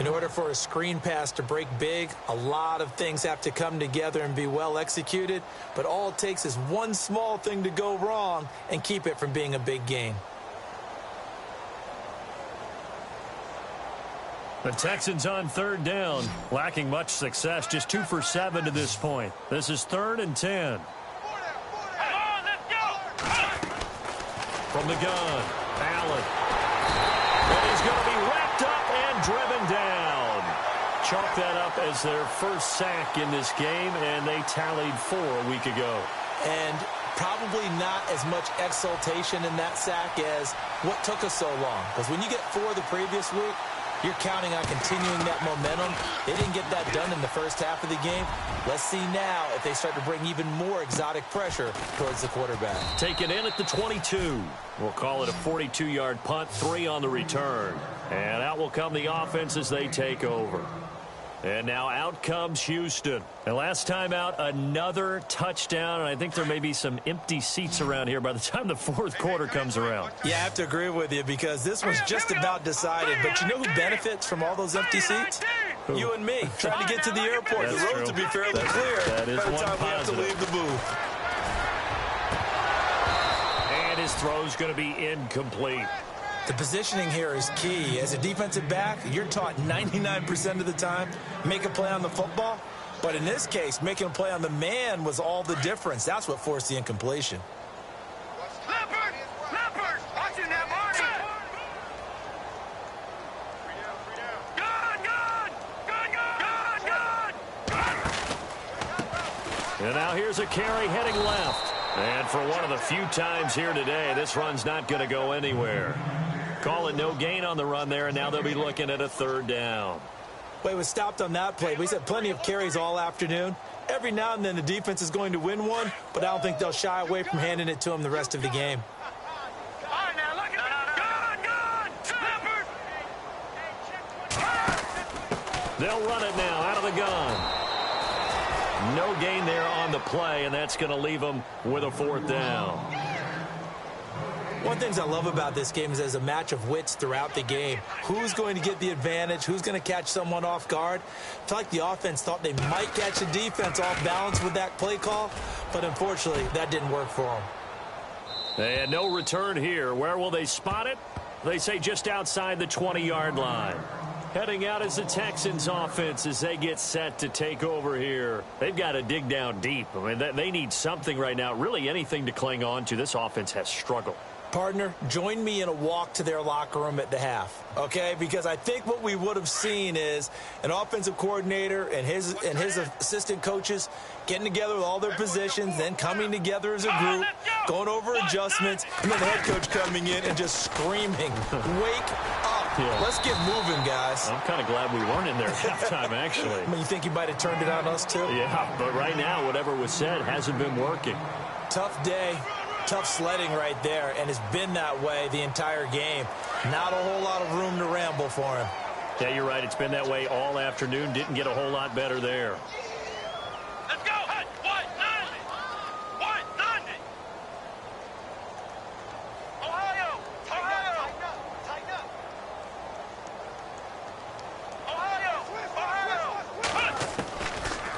In order for a screen pass to break big, a lot of things have to come together and be well executed, but all it takes is one small thing to go wrong and keep it from being a big gain. The Texans on third down, lacking much success, just 2 for 7 to this point. This is 3rd and 10. Come on, let's go. From the gun, Allen. And he's going to be wrapped up and driven down. Chalk that up as their first sack in this game, and they tallied 4 a week ago. And probably not as much exultation in that sack as what took us so long. Because when you get 4 the previous week, you're counting on continuing that momentum. They didn't get that done in the first half of the game. Let's see now if they start to bring even more exotic pressure towards the quarterback. Taken in at the 22. We'll call it a 42-yard punt, 3 on the return. And out will come the offense as they take over. And now out comes Houston. And last time out, another touchdown. And I think there may be some empty seats around here by the time the fourth quarter comes around. Yeah, I have to agree with you because this was just about decided. But you know who benefits from all those empty seats? Who? You and me, trying to get to the airport. That's the roads true. will be fairly clear that is by the one time we have to positive. leave the booth. And his throw's going to be incomplete. The positioning here is key. As a defensive back, you're taught 99% of the time, make a play on the football. But in this case, making a play on the man was all the difference. That's what forced the incompletion. Leopard, watching that, Marty. Gun. And now here's a carry heading left. And for one of the few times here today, this run's not going to go anywhere. Call it no gain on the run there, and now they'll be looking at a third down. Well, he was stopped on that play. We've had plenty of carries all afternoon. Every now and then the defense is going to win one, but I don't think they'll shy away from handing it to him the rest of the game. All right, now look at Leopard. They'll run it now out of the gun. No gain there on the play, and that's going to leave them with a fourth down. One of the things I love about this game is there's a match of wits throughout the game. Who's going to get the advantage? Who's going to catch someone off guard? I feel like the offense thought they might catch the defense off balance with that play call, but unfortunately, that didn't work for them. And no return here. Where will they spot it? They say just outside the 20-yard line. Heading out is the Texans offense as they get set to take over here. They've got to dig down deep. I mean, they need something right now, really anything to cling on to. This offense has struggled. Partner, join me in a walk to their locker room at the half, okay? Because I think what we would have seen is an offensive coordinator and his assistant coaches getting together with all their positions, then coming together as a group, going over adjustments, and then the head coach coming in and just screaming, wake up. Yeah. Let's get moving, guys. I'm kind of glad we weren't in there at halftime, actually. I mean, you think he might have turned it on us, too? Yeah, but right now, whatever was said hasn't been working. Tough day. Tough sledding right there, and it's been that way the entire game. Not a whole lot of room to ramble for him. Yeah, you're right. It's been that way all afternoon. Didn't get a whole lot better there. Let's go. Hey, White, 90. White, 90. Ohio. Ohio. Tighten up. Ohio.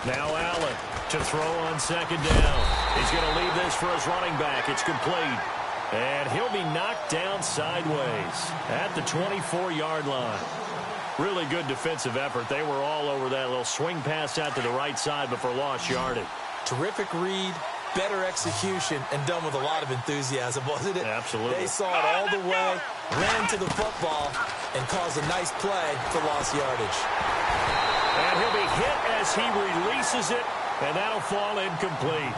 Now Allen to throw on second down. He's going to leave this for his running back. It's complete. And he'll be knocked down sideways at the 24-yard line. Really good defensive effort. They were all over that little swing pass out to the right side, but for lost yardage. Terrific read, better execution, and done with a lot of enthusiasm, wasn't it? Absolutely. They saw it all the way, ran to the football, and caused a nice play for lost yardage. And he'll be hit as he releases it, and that'll fall incomplete.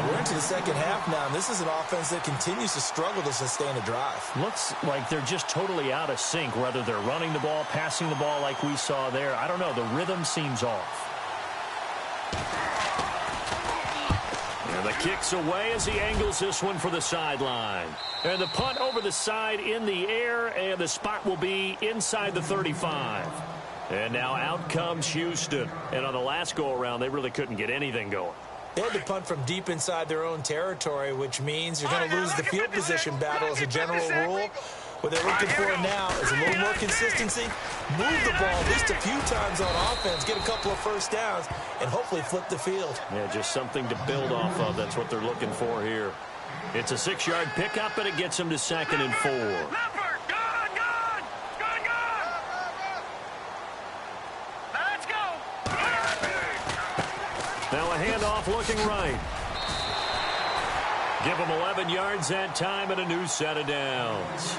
We're into the second half now, and this is an offense that continues to struggle to sustain a drive. Looks like they're just totally out of sync, whether they're running the ball, passing the ball like we saw there. I don't know. The rhythm seems off. And the kick's away as he angles this one for the sideline. And the punt over the side in the air, and the spot will be inside the 35. And now out comes Houston. And on the last go-around, they really couldn't get anything going. They had to punt from deep inside their own territory, which means you're going to lose the field position battle as a general rule. What they're looking for now is a little more consistency, move the ball at least a few times on offense, get a couple of first downs, and hopefully flip the field. Yeah, just something to build off of. That's what they're looking for here. It's a 6-yard pickup, and it gets them to 2nd and 4. Now a handoff looking right. Give them 11 yards that time and a new set of downs.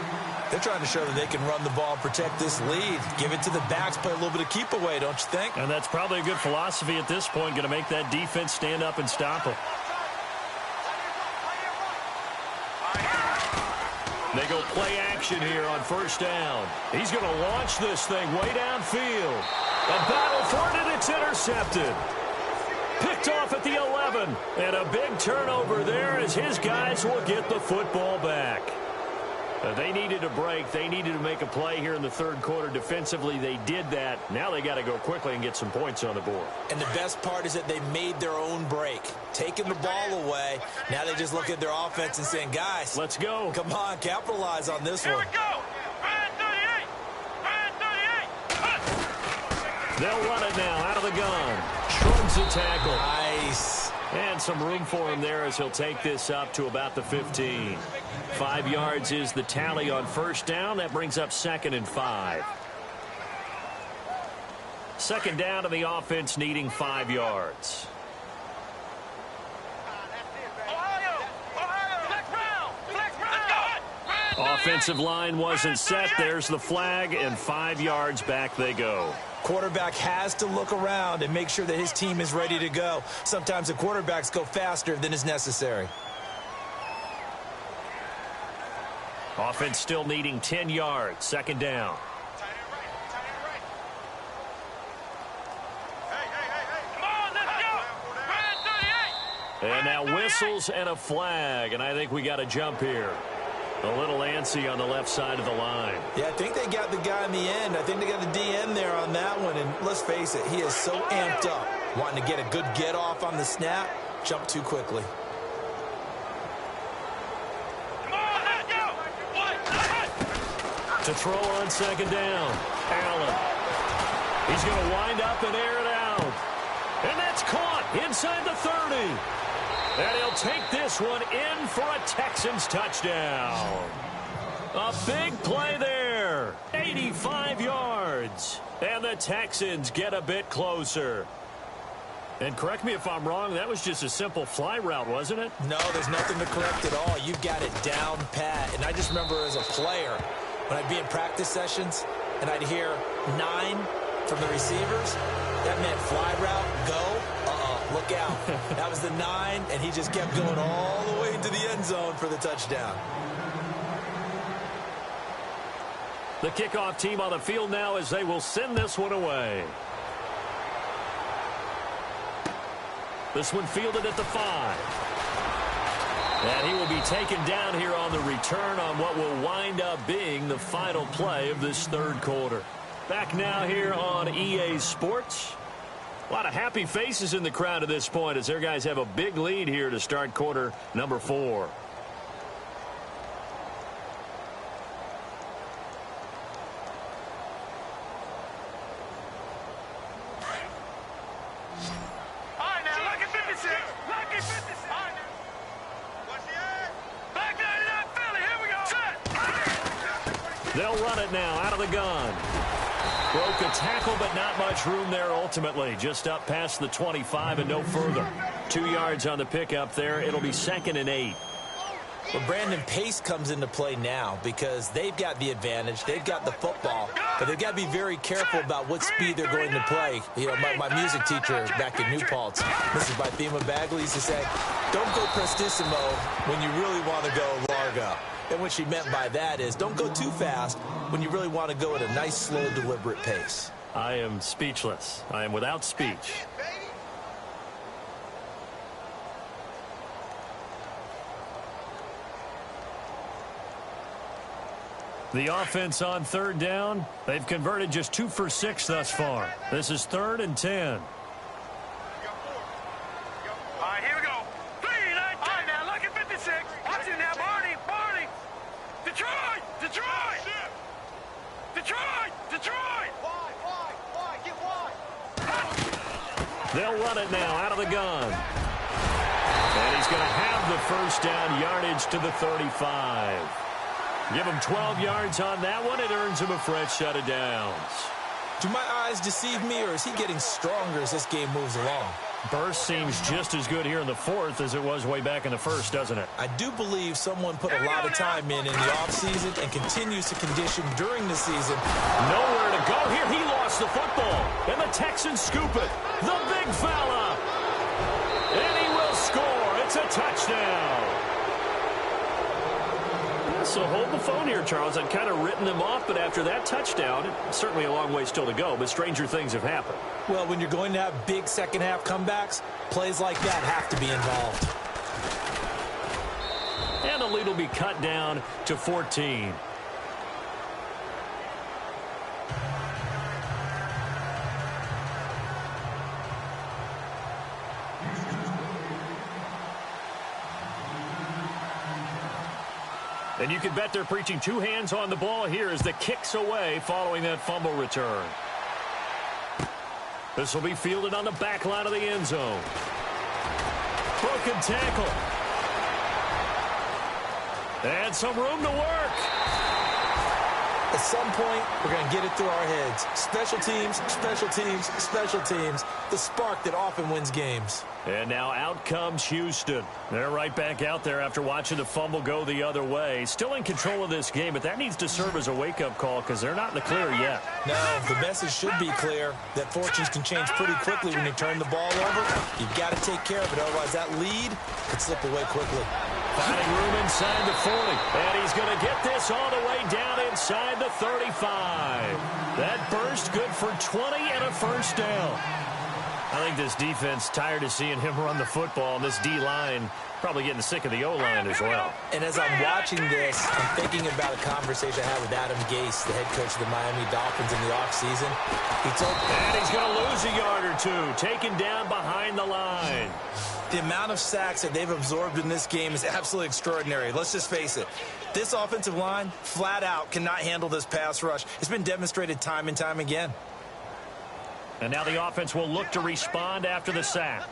They're trying to show that they can run the ball, protect this lead. Give it to the backs, play a little bit of keep away, don't you think? And that's probably a good philosophy at this point, going to make that defense stand up and stop them. They go play action here on first down. He's going to launch this thing way downfield. A battle for it, and it's intercepted. Picked off at the 11, and a big turnover there as his guys will get the football back. They needed a break. They needed to make a play here in the third quarter. Defensively, they did that. Now they got to go quickly and get some points on the board. And the best part is that they made their own break, taking the ball away. Now they just look at their offense and saying, guys, let's go. Come on, capitalize on this one. Here we go. Brand 38. Brand 38. They'll run it now out of the gun. Shrugs a tackle. Nice. And some room for him there as he'll take this up to about the 15. 5 yards is the tally on first down. That brings up 2nd and 5. Second down to the offense needing 5 yards. Offensive line wasn't set. There's the flag, and 5 yards back they go. Quarterback has to look around and make sure that his team is ready to go. Sometimes the quarterbacks go faster than is necessary. Offense still needing 10 yards. Second down. And now whistles and a flag, and I think we got a jump here. A little antsy on the left side of the line. Yeah, I think they got the guy in the end. I think they got the DN there on that one. And let's face it, he is so amped up, wanting to get a good get off on the snap, jump too quickly. To throw on second down, Allen. He's going to wind up and air it out. And that's caught inside the 30. And he'll take this one in for a Texans touchdown. A big play there. 85 yards. And the Texans get a bit closer. And correct me if I'm wrong, that was just a simple fly route, wasn't it? No, there's nothing to correct at all. You've got it down pat. And I just remember as a player, when I'd be in practice sessions and I'd hear 9 from the receivers, that meant fly route, go, look out. That was the 9, and he just kept going all the way into the end zone for the touchdown. The kickoff team on the field now as they will send this one away. This one fielded at the 5. And he will be taken down here on the return on what will wind up being the final play of this third quarter. Back now here on EA Sports. A lot of happy faces in the crowd at this point as their guys have a big lead here to start quarter number 4. They'll run it now out of the gun. Broke a tackle, but not much room there ultimately. Just up past the 25 and no further. 2 yards on the pickup there. It'll be 2nd and 8. Well, Brandon, pace comes into play now because they've got the advantage. They've got the football, but they've got to be very careful about what speed they're going to play. You know, my music teacher back in New Paltz, Mrs. Bythema Bagley, used to say, don't go prestissimo when you really want to go largo. And what she meant by that is don't go too fast when you really want to go at a nice, slow, deliberate pace. I am speechless. I am without speech. The offense on third down. They've converted just 2 for 6 thus far. This is 3rd and 10. All right, here we go. 3, 19. All right, now, look at 56. Watch it now, Barney. Detroit! Detroit! Detroit! Detroit! Why? Get wide. They'll run it now out of the gun. And he's going to have the first down, yardage to the 35. Give him 12 yards on that one. It earns him a fresh set of downs. Do my eyes deceive me, or is he getting stronger as this game moves along? Burst seems just as good here in the 4th as it was way back in the 1st, doesn't it? I do believe someone put a lot of time in the offseason and continues to condition during the season. Nowhere to go here. He lost the football. And the Texans scoop it. The big fella. And he will score. It's a touchdown. So hold the phone here, Charles. I'd kind of written them off, but after that touchdown, it's certainly a long way still to go, but stranger things have happened. Well, when you're going to have big second-half comebacks, plays like that have to be involved. And the lead will be cut down to 14. And you can bet they're preaching 2 hands on the ball here as the kick's away following that fumble return. This will be fielded on the back line of the end zone. Broken tackle. And some room to work. At some point, we're going to get it through our heads. Special teams, special teams, special teams. The spark that often wins games. And now out comes Houston. They're right back out there after watching the fumble go the other way. Still in control of this game, but that needs to serve as a wake-up call because they're not in the clear yet. No, the message should be clear that fortunes can change pretty quickly when you turn the ball over. You've got to take care of it, otherwise that lead could slip away quickly. Finding room inside the 40. And he's going to get this all the way down inside the 35. That burst good for 20 and a first down. I think this defense tired of seeing him run the football, and this D-line probably getting sick of the O-line as well. And as I'm watching this, I'm thinking about a conversation I had with Adam Gase, the head coach of the Miami Dolphins in the offseason. And he's going to lose a yard or 2, taken down behind the line. The amount of sacks that they've absorbed in this game is absolutely extraordinary. Let's just face it. This offensive line, flat out, cannot handle this pass rush. It's been demonstrated time and time again. And now the offense will look to respond after the sack.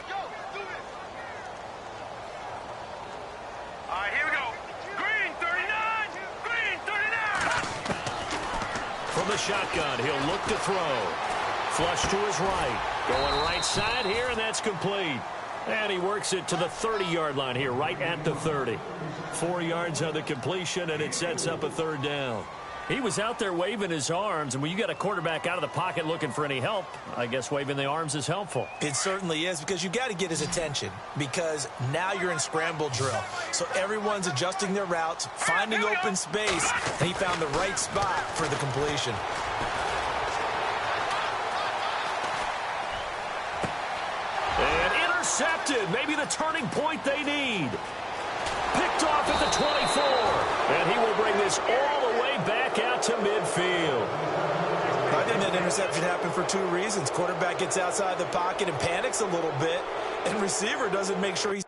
All right, here we go. Green 39. Green 39. From the shotgun, he'll look to throw. Flush to his right. Going right side here, and that's complete. And he works it to the 30-yard line here, right at the 30. 4 yards on the completion, and it sets up a third down. He was out there waving his arms, and when you got a quarterback out of the pocket looking for any help, I guess waving the arms is helpful. It certainly is, because you got to get his attention, because now you're in scramble drill. So everyone's adjusting their routes, finding open space, and he found the right spot for the completion. And intercepted, maybe the turning point they need. Picked off at the 24, and he will bring this all the way back out to midfield. I think that interception happened for 2 reasons. Quarterback gets outside the pocket and panics a little bit, and receiver doesn't make sure he's...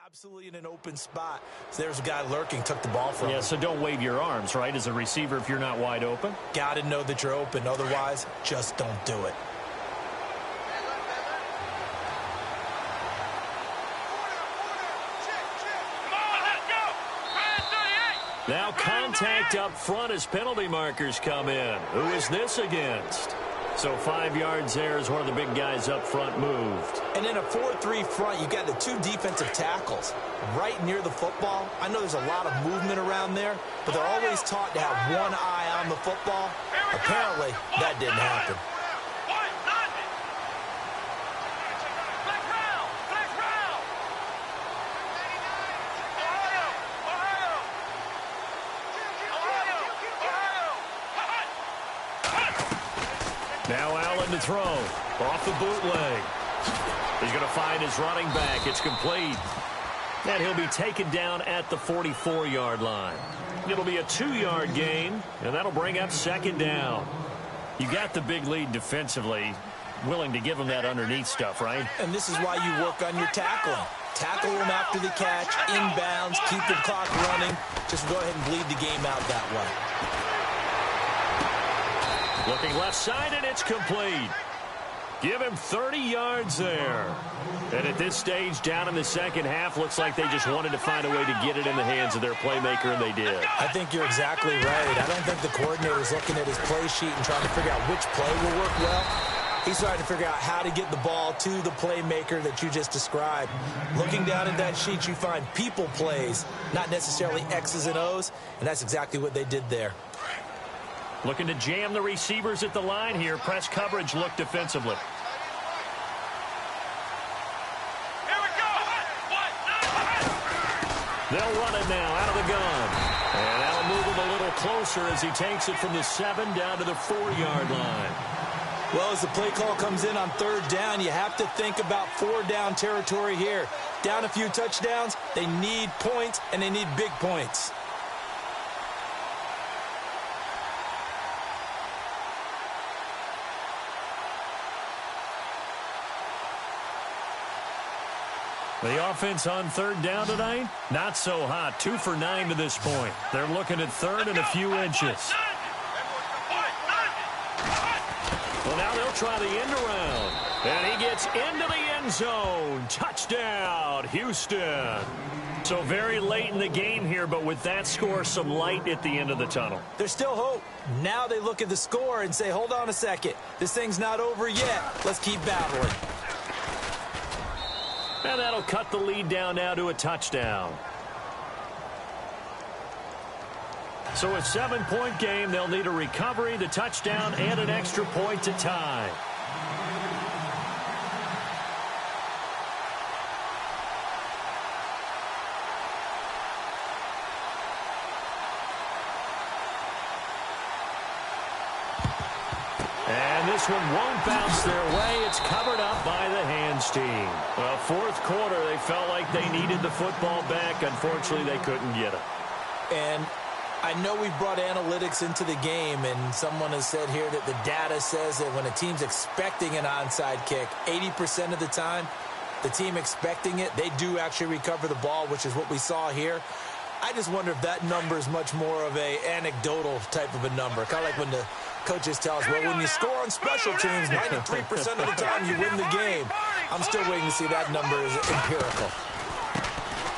Absolutely in an open spot. So there's a guy lurking, took the ball from him. Yeah, so don't wave your arms, right, as a receiver if you're not wide open. Got to know that you're open. Otherwise, just don't do it. Now contact up front as penalty markers come in. Who is this against? So 5 yards there as one of the big guys up front moved. And in a 4-3 front, you got the 2 defensive tackles right near the football. I know there's a lot of movement around there, but they're always taught to have one eye on the football. Apparently, that didn't happen. Now Allen to throw. Off the bootleg. He's going to find his running back. It's complete. And he'll be taken down at the 44-yard line. It'll be a 2-yard gain, and that'll bring up second down. You got the big lead defensively. Willing to give him that underneath stuff, right? And this is why you work on your tackling. Tackle him after the catch, inbounds, keep the clock running. Just go ahead and bleed the game out that way. Looking left side, and it's complete. Give him 30 yards there. And at this stage, down in the second half, looks like they just wanted to find a way to get it in the hands of their playmaker, and they did. I think you're exactly right. I don't think the coordinator's looking at his play sheet and trying to figure out which play will work well. He's trying to figure out how to get the ball to the playmaker that you just described. Looking down at that sheet, you find people plays, not necessarily X's and O's, and that's exactly what they did there. Looking to jam the receivers at the line here. Press coverage look defensively. Here we go. They'll run it now out of the gun. And that'll move him a little closer as he takes it from the 7 down to the 4-yard line. Well, as the play call comes in on 3rd down, you have to think about 4-down territory here. Down a few touchdowns, they need points, and they need big points. The offense on 3rd down tonight, not so hot. 2 for 9 to this point. They're looking at 3rd and a few inches. Well, now they'll try the end around. And he gets into the end zone. Touchdown, Houston. So very late in the game here, but with that score, some light at the end of the tunnel. There's still hope. Now they look at the score and say, hold on a second. This thing's not over yet. Let's keep battling. And that'll cut the lead down now to a touchdown. So a 7-point game, they'll need a recovery, the touchdown, and an extra point to tie. And this one won't bounce their way. It's covered up by the hands team. Well, fourth quarter, they felt like they needed the football back. Unfortunately, they couldn't get it. And I know we've brought analytics into the game, and someone has said here that the data says that when a team's expecting an onside kick, 80% of the time, the team expecting it, they do actually recover the ball, which is what we saw here. I just wonder if that number is much more of a anecdotal type of a number. Kind of like when the coaches tell us, well, when you score on special teams, 93% of the time you win the game. I'm still waiting to see that number is empirical.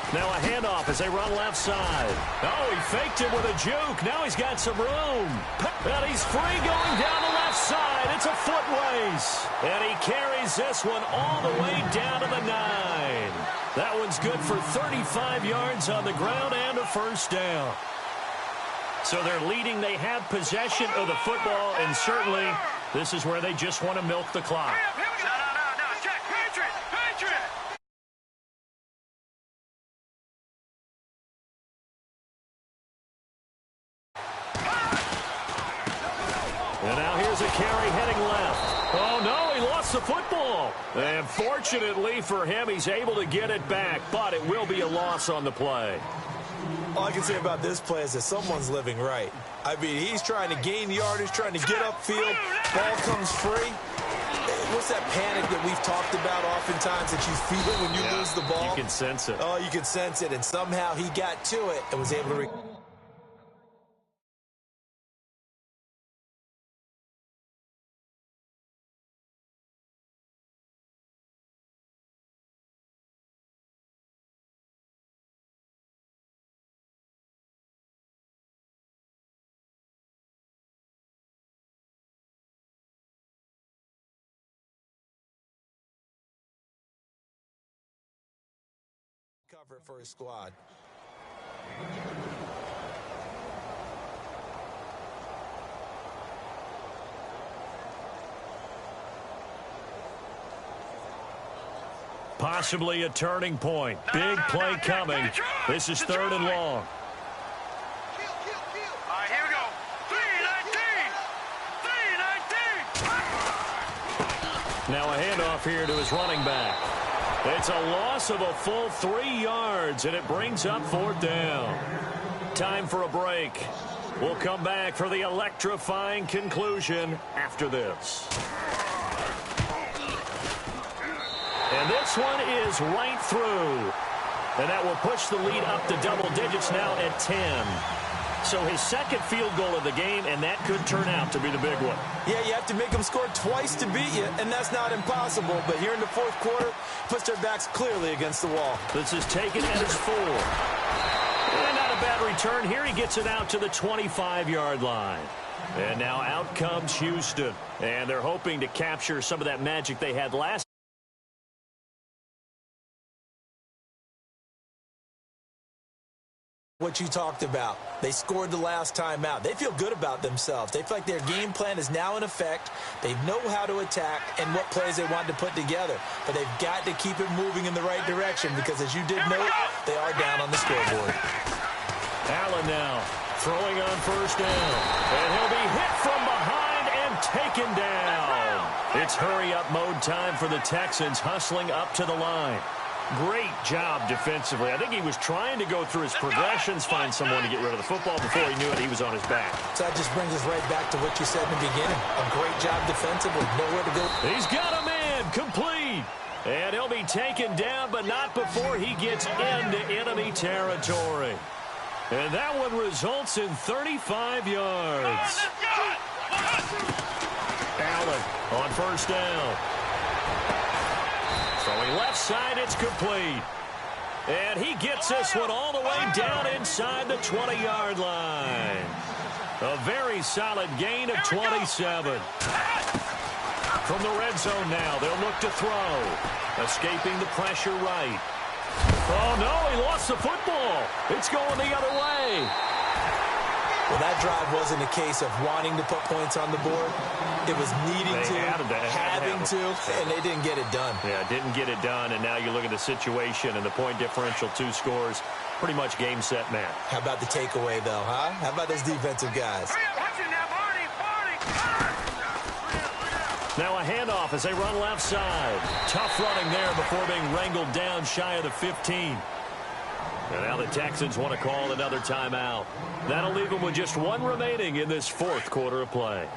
Now a handoff as they run left side. Oh, he faked it with a juke. Now he's got some room. And he's free going down the left side. It's a foot race. And he carries this one all the way down to the 9. That one's good for 35 yards on the ground and a first down. So they're leading. They have possession of the football, and certainly this is where they just want to milk the clock. No, check. Patriot. And now here's a carry heading left. Oh, no, he lost the football. And fortunately for him, he's able to get it back, but it will be a loss on the play. All I can say about this play is that someone's living right. I mean, he's trying to gain yardage, trying to get upfield. Ball comes free. What's that panic that we've talked about oftentimes that you feel when you lose the ball? You can sense it. Oh, you can sense it, and somehow he got to it and was able to... cover it for his squad. Possibly a turning point. Big play coming. This is third and long. All right, here we go. 3-19. Now a handoff here to his running back. It's a loss of a full 3 yards, and it brings up fourth down. Time for a break. We'll come back for the electrifying conclusion after this. And this one is right through. And that will push the lead up to double digits now at 10. So his second field goal of the game, and that could turn out to be the big one. Yeah, you have to make them score twice to beat you, and that's not impossible. But here in the fourth quarter, puts their backs clearly against the wall. This is taken at his 4. And not a bad return. Here he gets it out to the 25-yard line. And now out comes Houston. And they're hoping to capture some of that magic they had last. What you talked about. They scored the last time out. They feel good about themselves. They feel like their game plan is now in effect. They know how to attack and what plays they want to put together. But they've got to keep it moving in the right direction because, as you did note, they are down on the scoreboard. Allen now throwing on first down. And he'll be hit from behind and taken down. It's hurry-up mode time for the Texans, hustling up to the line. Great job defensively. I think he was trying to go through his progressions, find someone to get rid of the football. Before he knew it, he was on his back. So that just brings us right back to what you said in the beginning. A great job defensively. Nowhere to go. He's got a man complete. And he'll be taken down, but not before he gets into enemy territory. And that one results in 35 yards. Allen on first down. Throwing left side, it's complete. And he gets this one all the way down inside the 20-yard line. A very solid gain of 27. From the red zone now, they'll look to throw. Escaping the pressure right. Oh, no, he lost the football. It's going the other way. Well, that drive wasn't a case of wanting to put points on the board. It was needing to, having to, and they didn't get it done. Yeah, didn't get it done, and now you look at the situation and the point differential, 2 scores, pretty much game, set, match. How about the takeaway, though, huh? How about those defensive guys? Now a handoff as they run left side. Tough running there before being wrangled down shy of the 15. And now the Texans want to call another timeout. That'll leave them with just one remaining in this fourth quarter of play.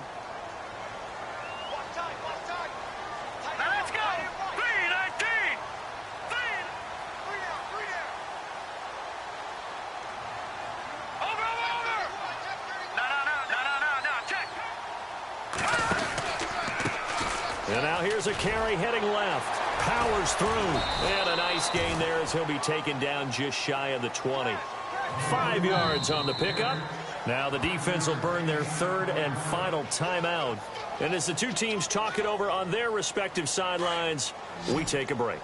And now here's a carry heading left. Powers through. And a nice gain there as he'll be taken down just shy of the 20. 5 yards on the pickup. Now the defense will burn their third and final timeout. And as the two teams talk it over on their respective sidelines, we take a break.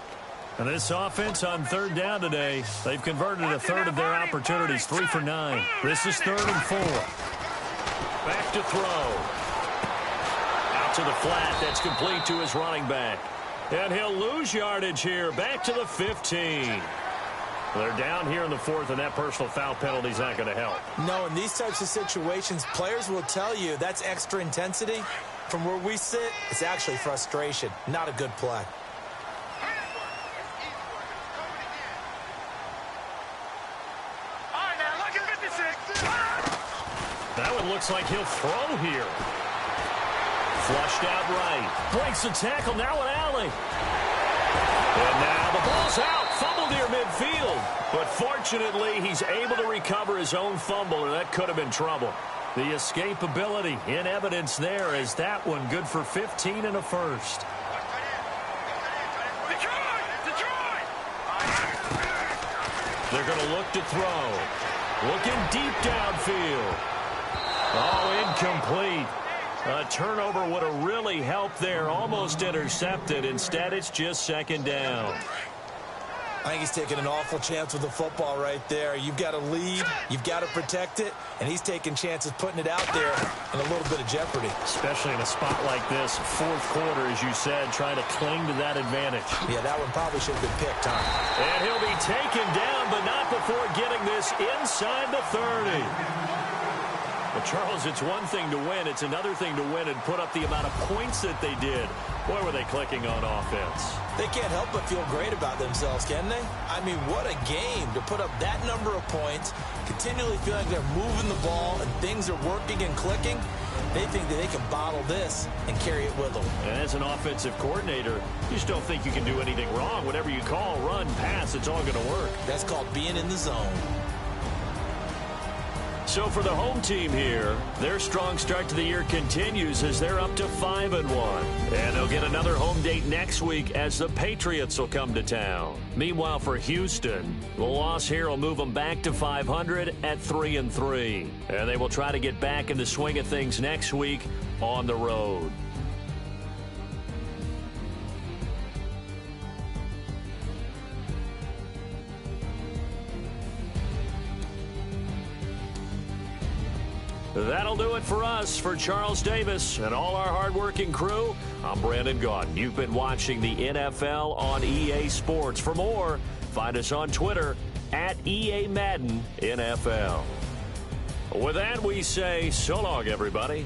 And this offense on third down today, they've converted a third of their opportunities, 3 for 9. This is 3rd and 4. Back to throw. To the flat, that's complete to his running back. And he'll lose yardage here, back to the 15. They're down here in the 4th, and that personal foul penalty is not going to help. No, in these types of situations, players will tell you that's extra intensity. From where we sit, it's actually frustration, not a good play. That one looks like he'll throw here. Flushed out right. Breaks the tackle. Now an alley. And now the ball's out. Fumble near midfield. But fortunately, he's able to recover his own fumble, or that could have been trouble. The escapability in evidence there as that one good for 15 and a first. They're going to look to throw. Looking deep downfield. Oh, incomplete. A turnover would have really helped there. Almost intercepted. Instead, it's just 2nd down. I think he's taking an awful chance with the football right there. You've got to lead. You've got to protect it. And he's taking chances putting it out there in a little bit of jeopardy. Especially in a spot like this, 4th quarter, as you said, trying to cling to that advantage. Yeah, that one probably should have been picked, huh? And he'll be taken down, but not before getting this inside the 30. Well, Charles, it's one thing to win. It's another thing to win and put up the amount of points that they did. Boy, were they clicking on offense. They can't help but feel great about themselves, can they? I mean, what a game to put up that number of points, continually feeling like they're moving the ball and things are working and clicking. They think that they can bottle this and carry it with them. And as an offensive coordinator, you just don't think you can do anything wrong. Whatever you call, run, pass, it's all going to work. That's called being in the zone. So for the home team here, their strong start to the year continues as they're up to 5-1. And they'll get another home date next week as the Patriots will come to town. Meanwhile, for Houston, the loss here will move them back to 500 at 3-3. And they will try to get back in the swing of things next week on the road. That'll do it for us. For Charles Davis and all our hardworking crew, I'm Brandon Gaudin. You've been watching the NFL on EA Sports. For more, find us on Twitter at EA Madden NFL. With that, we say so long, everybody.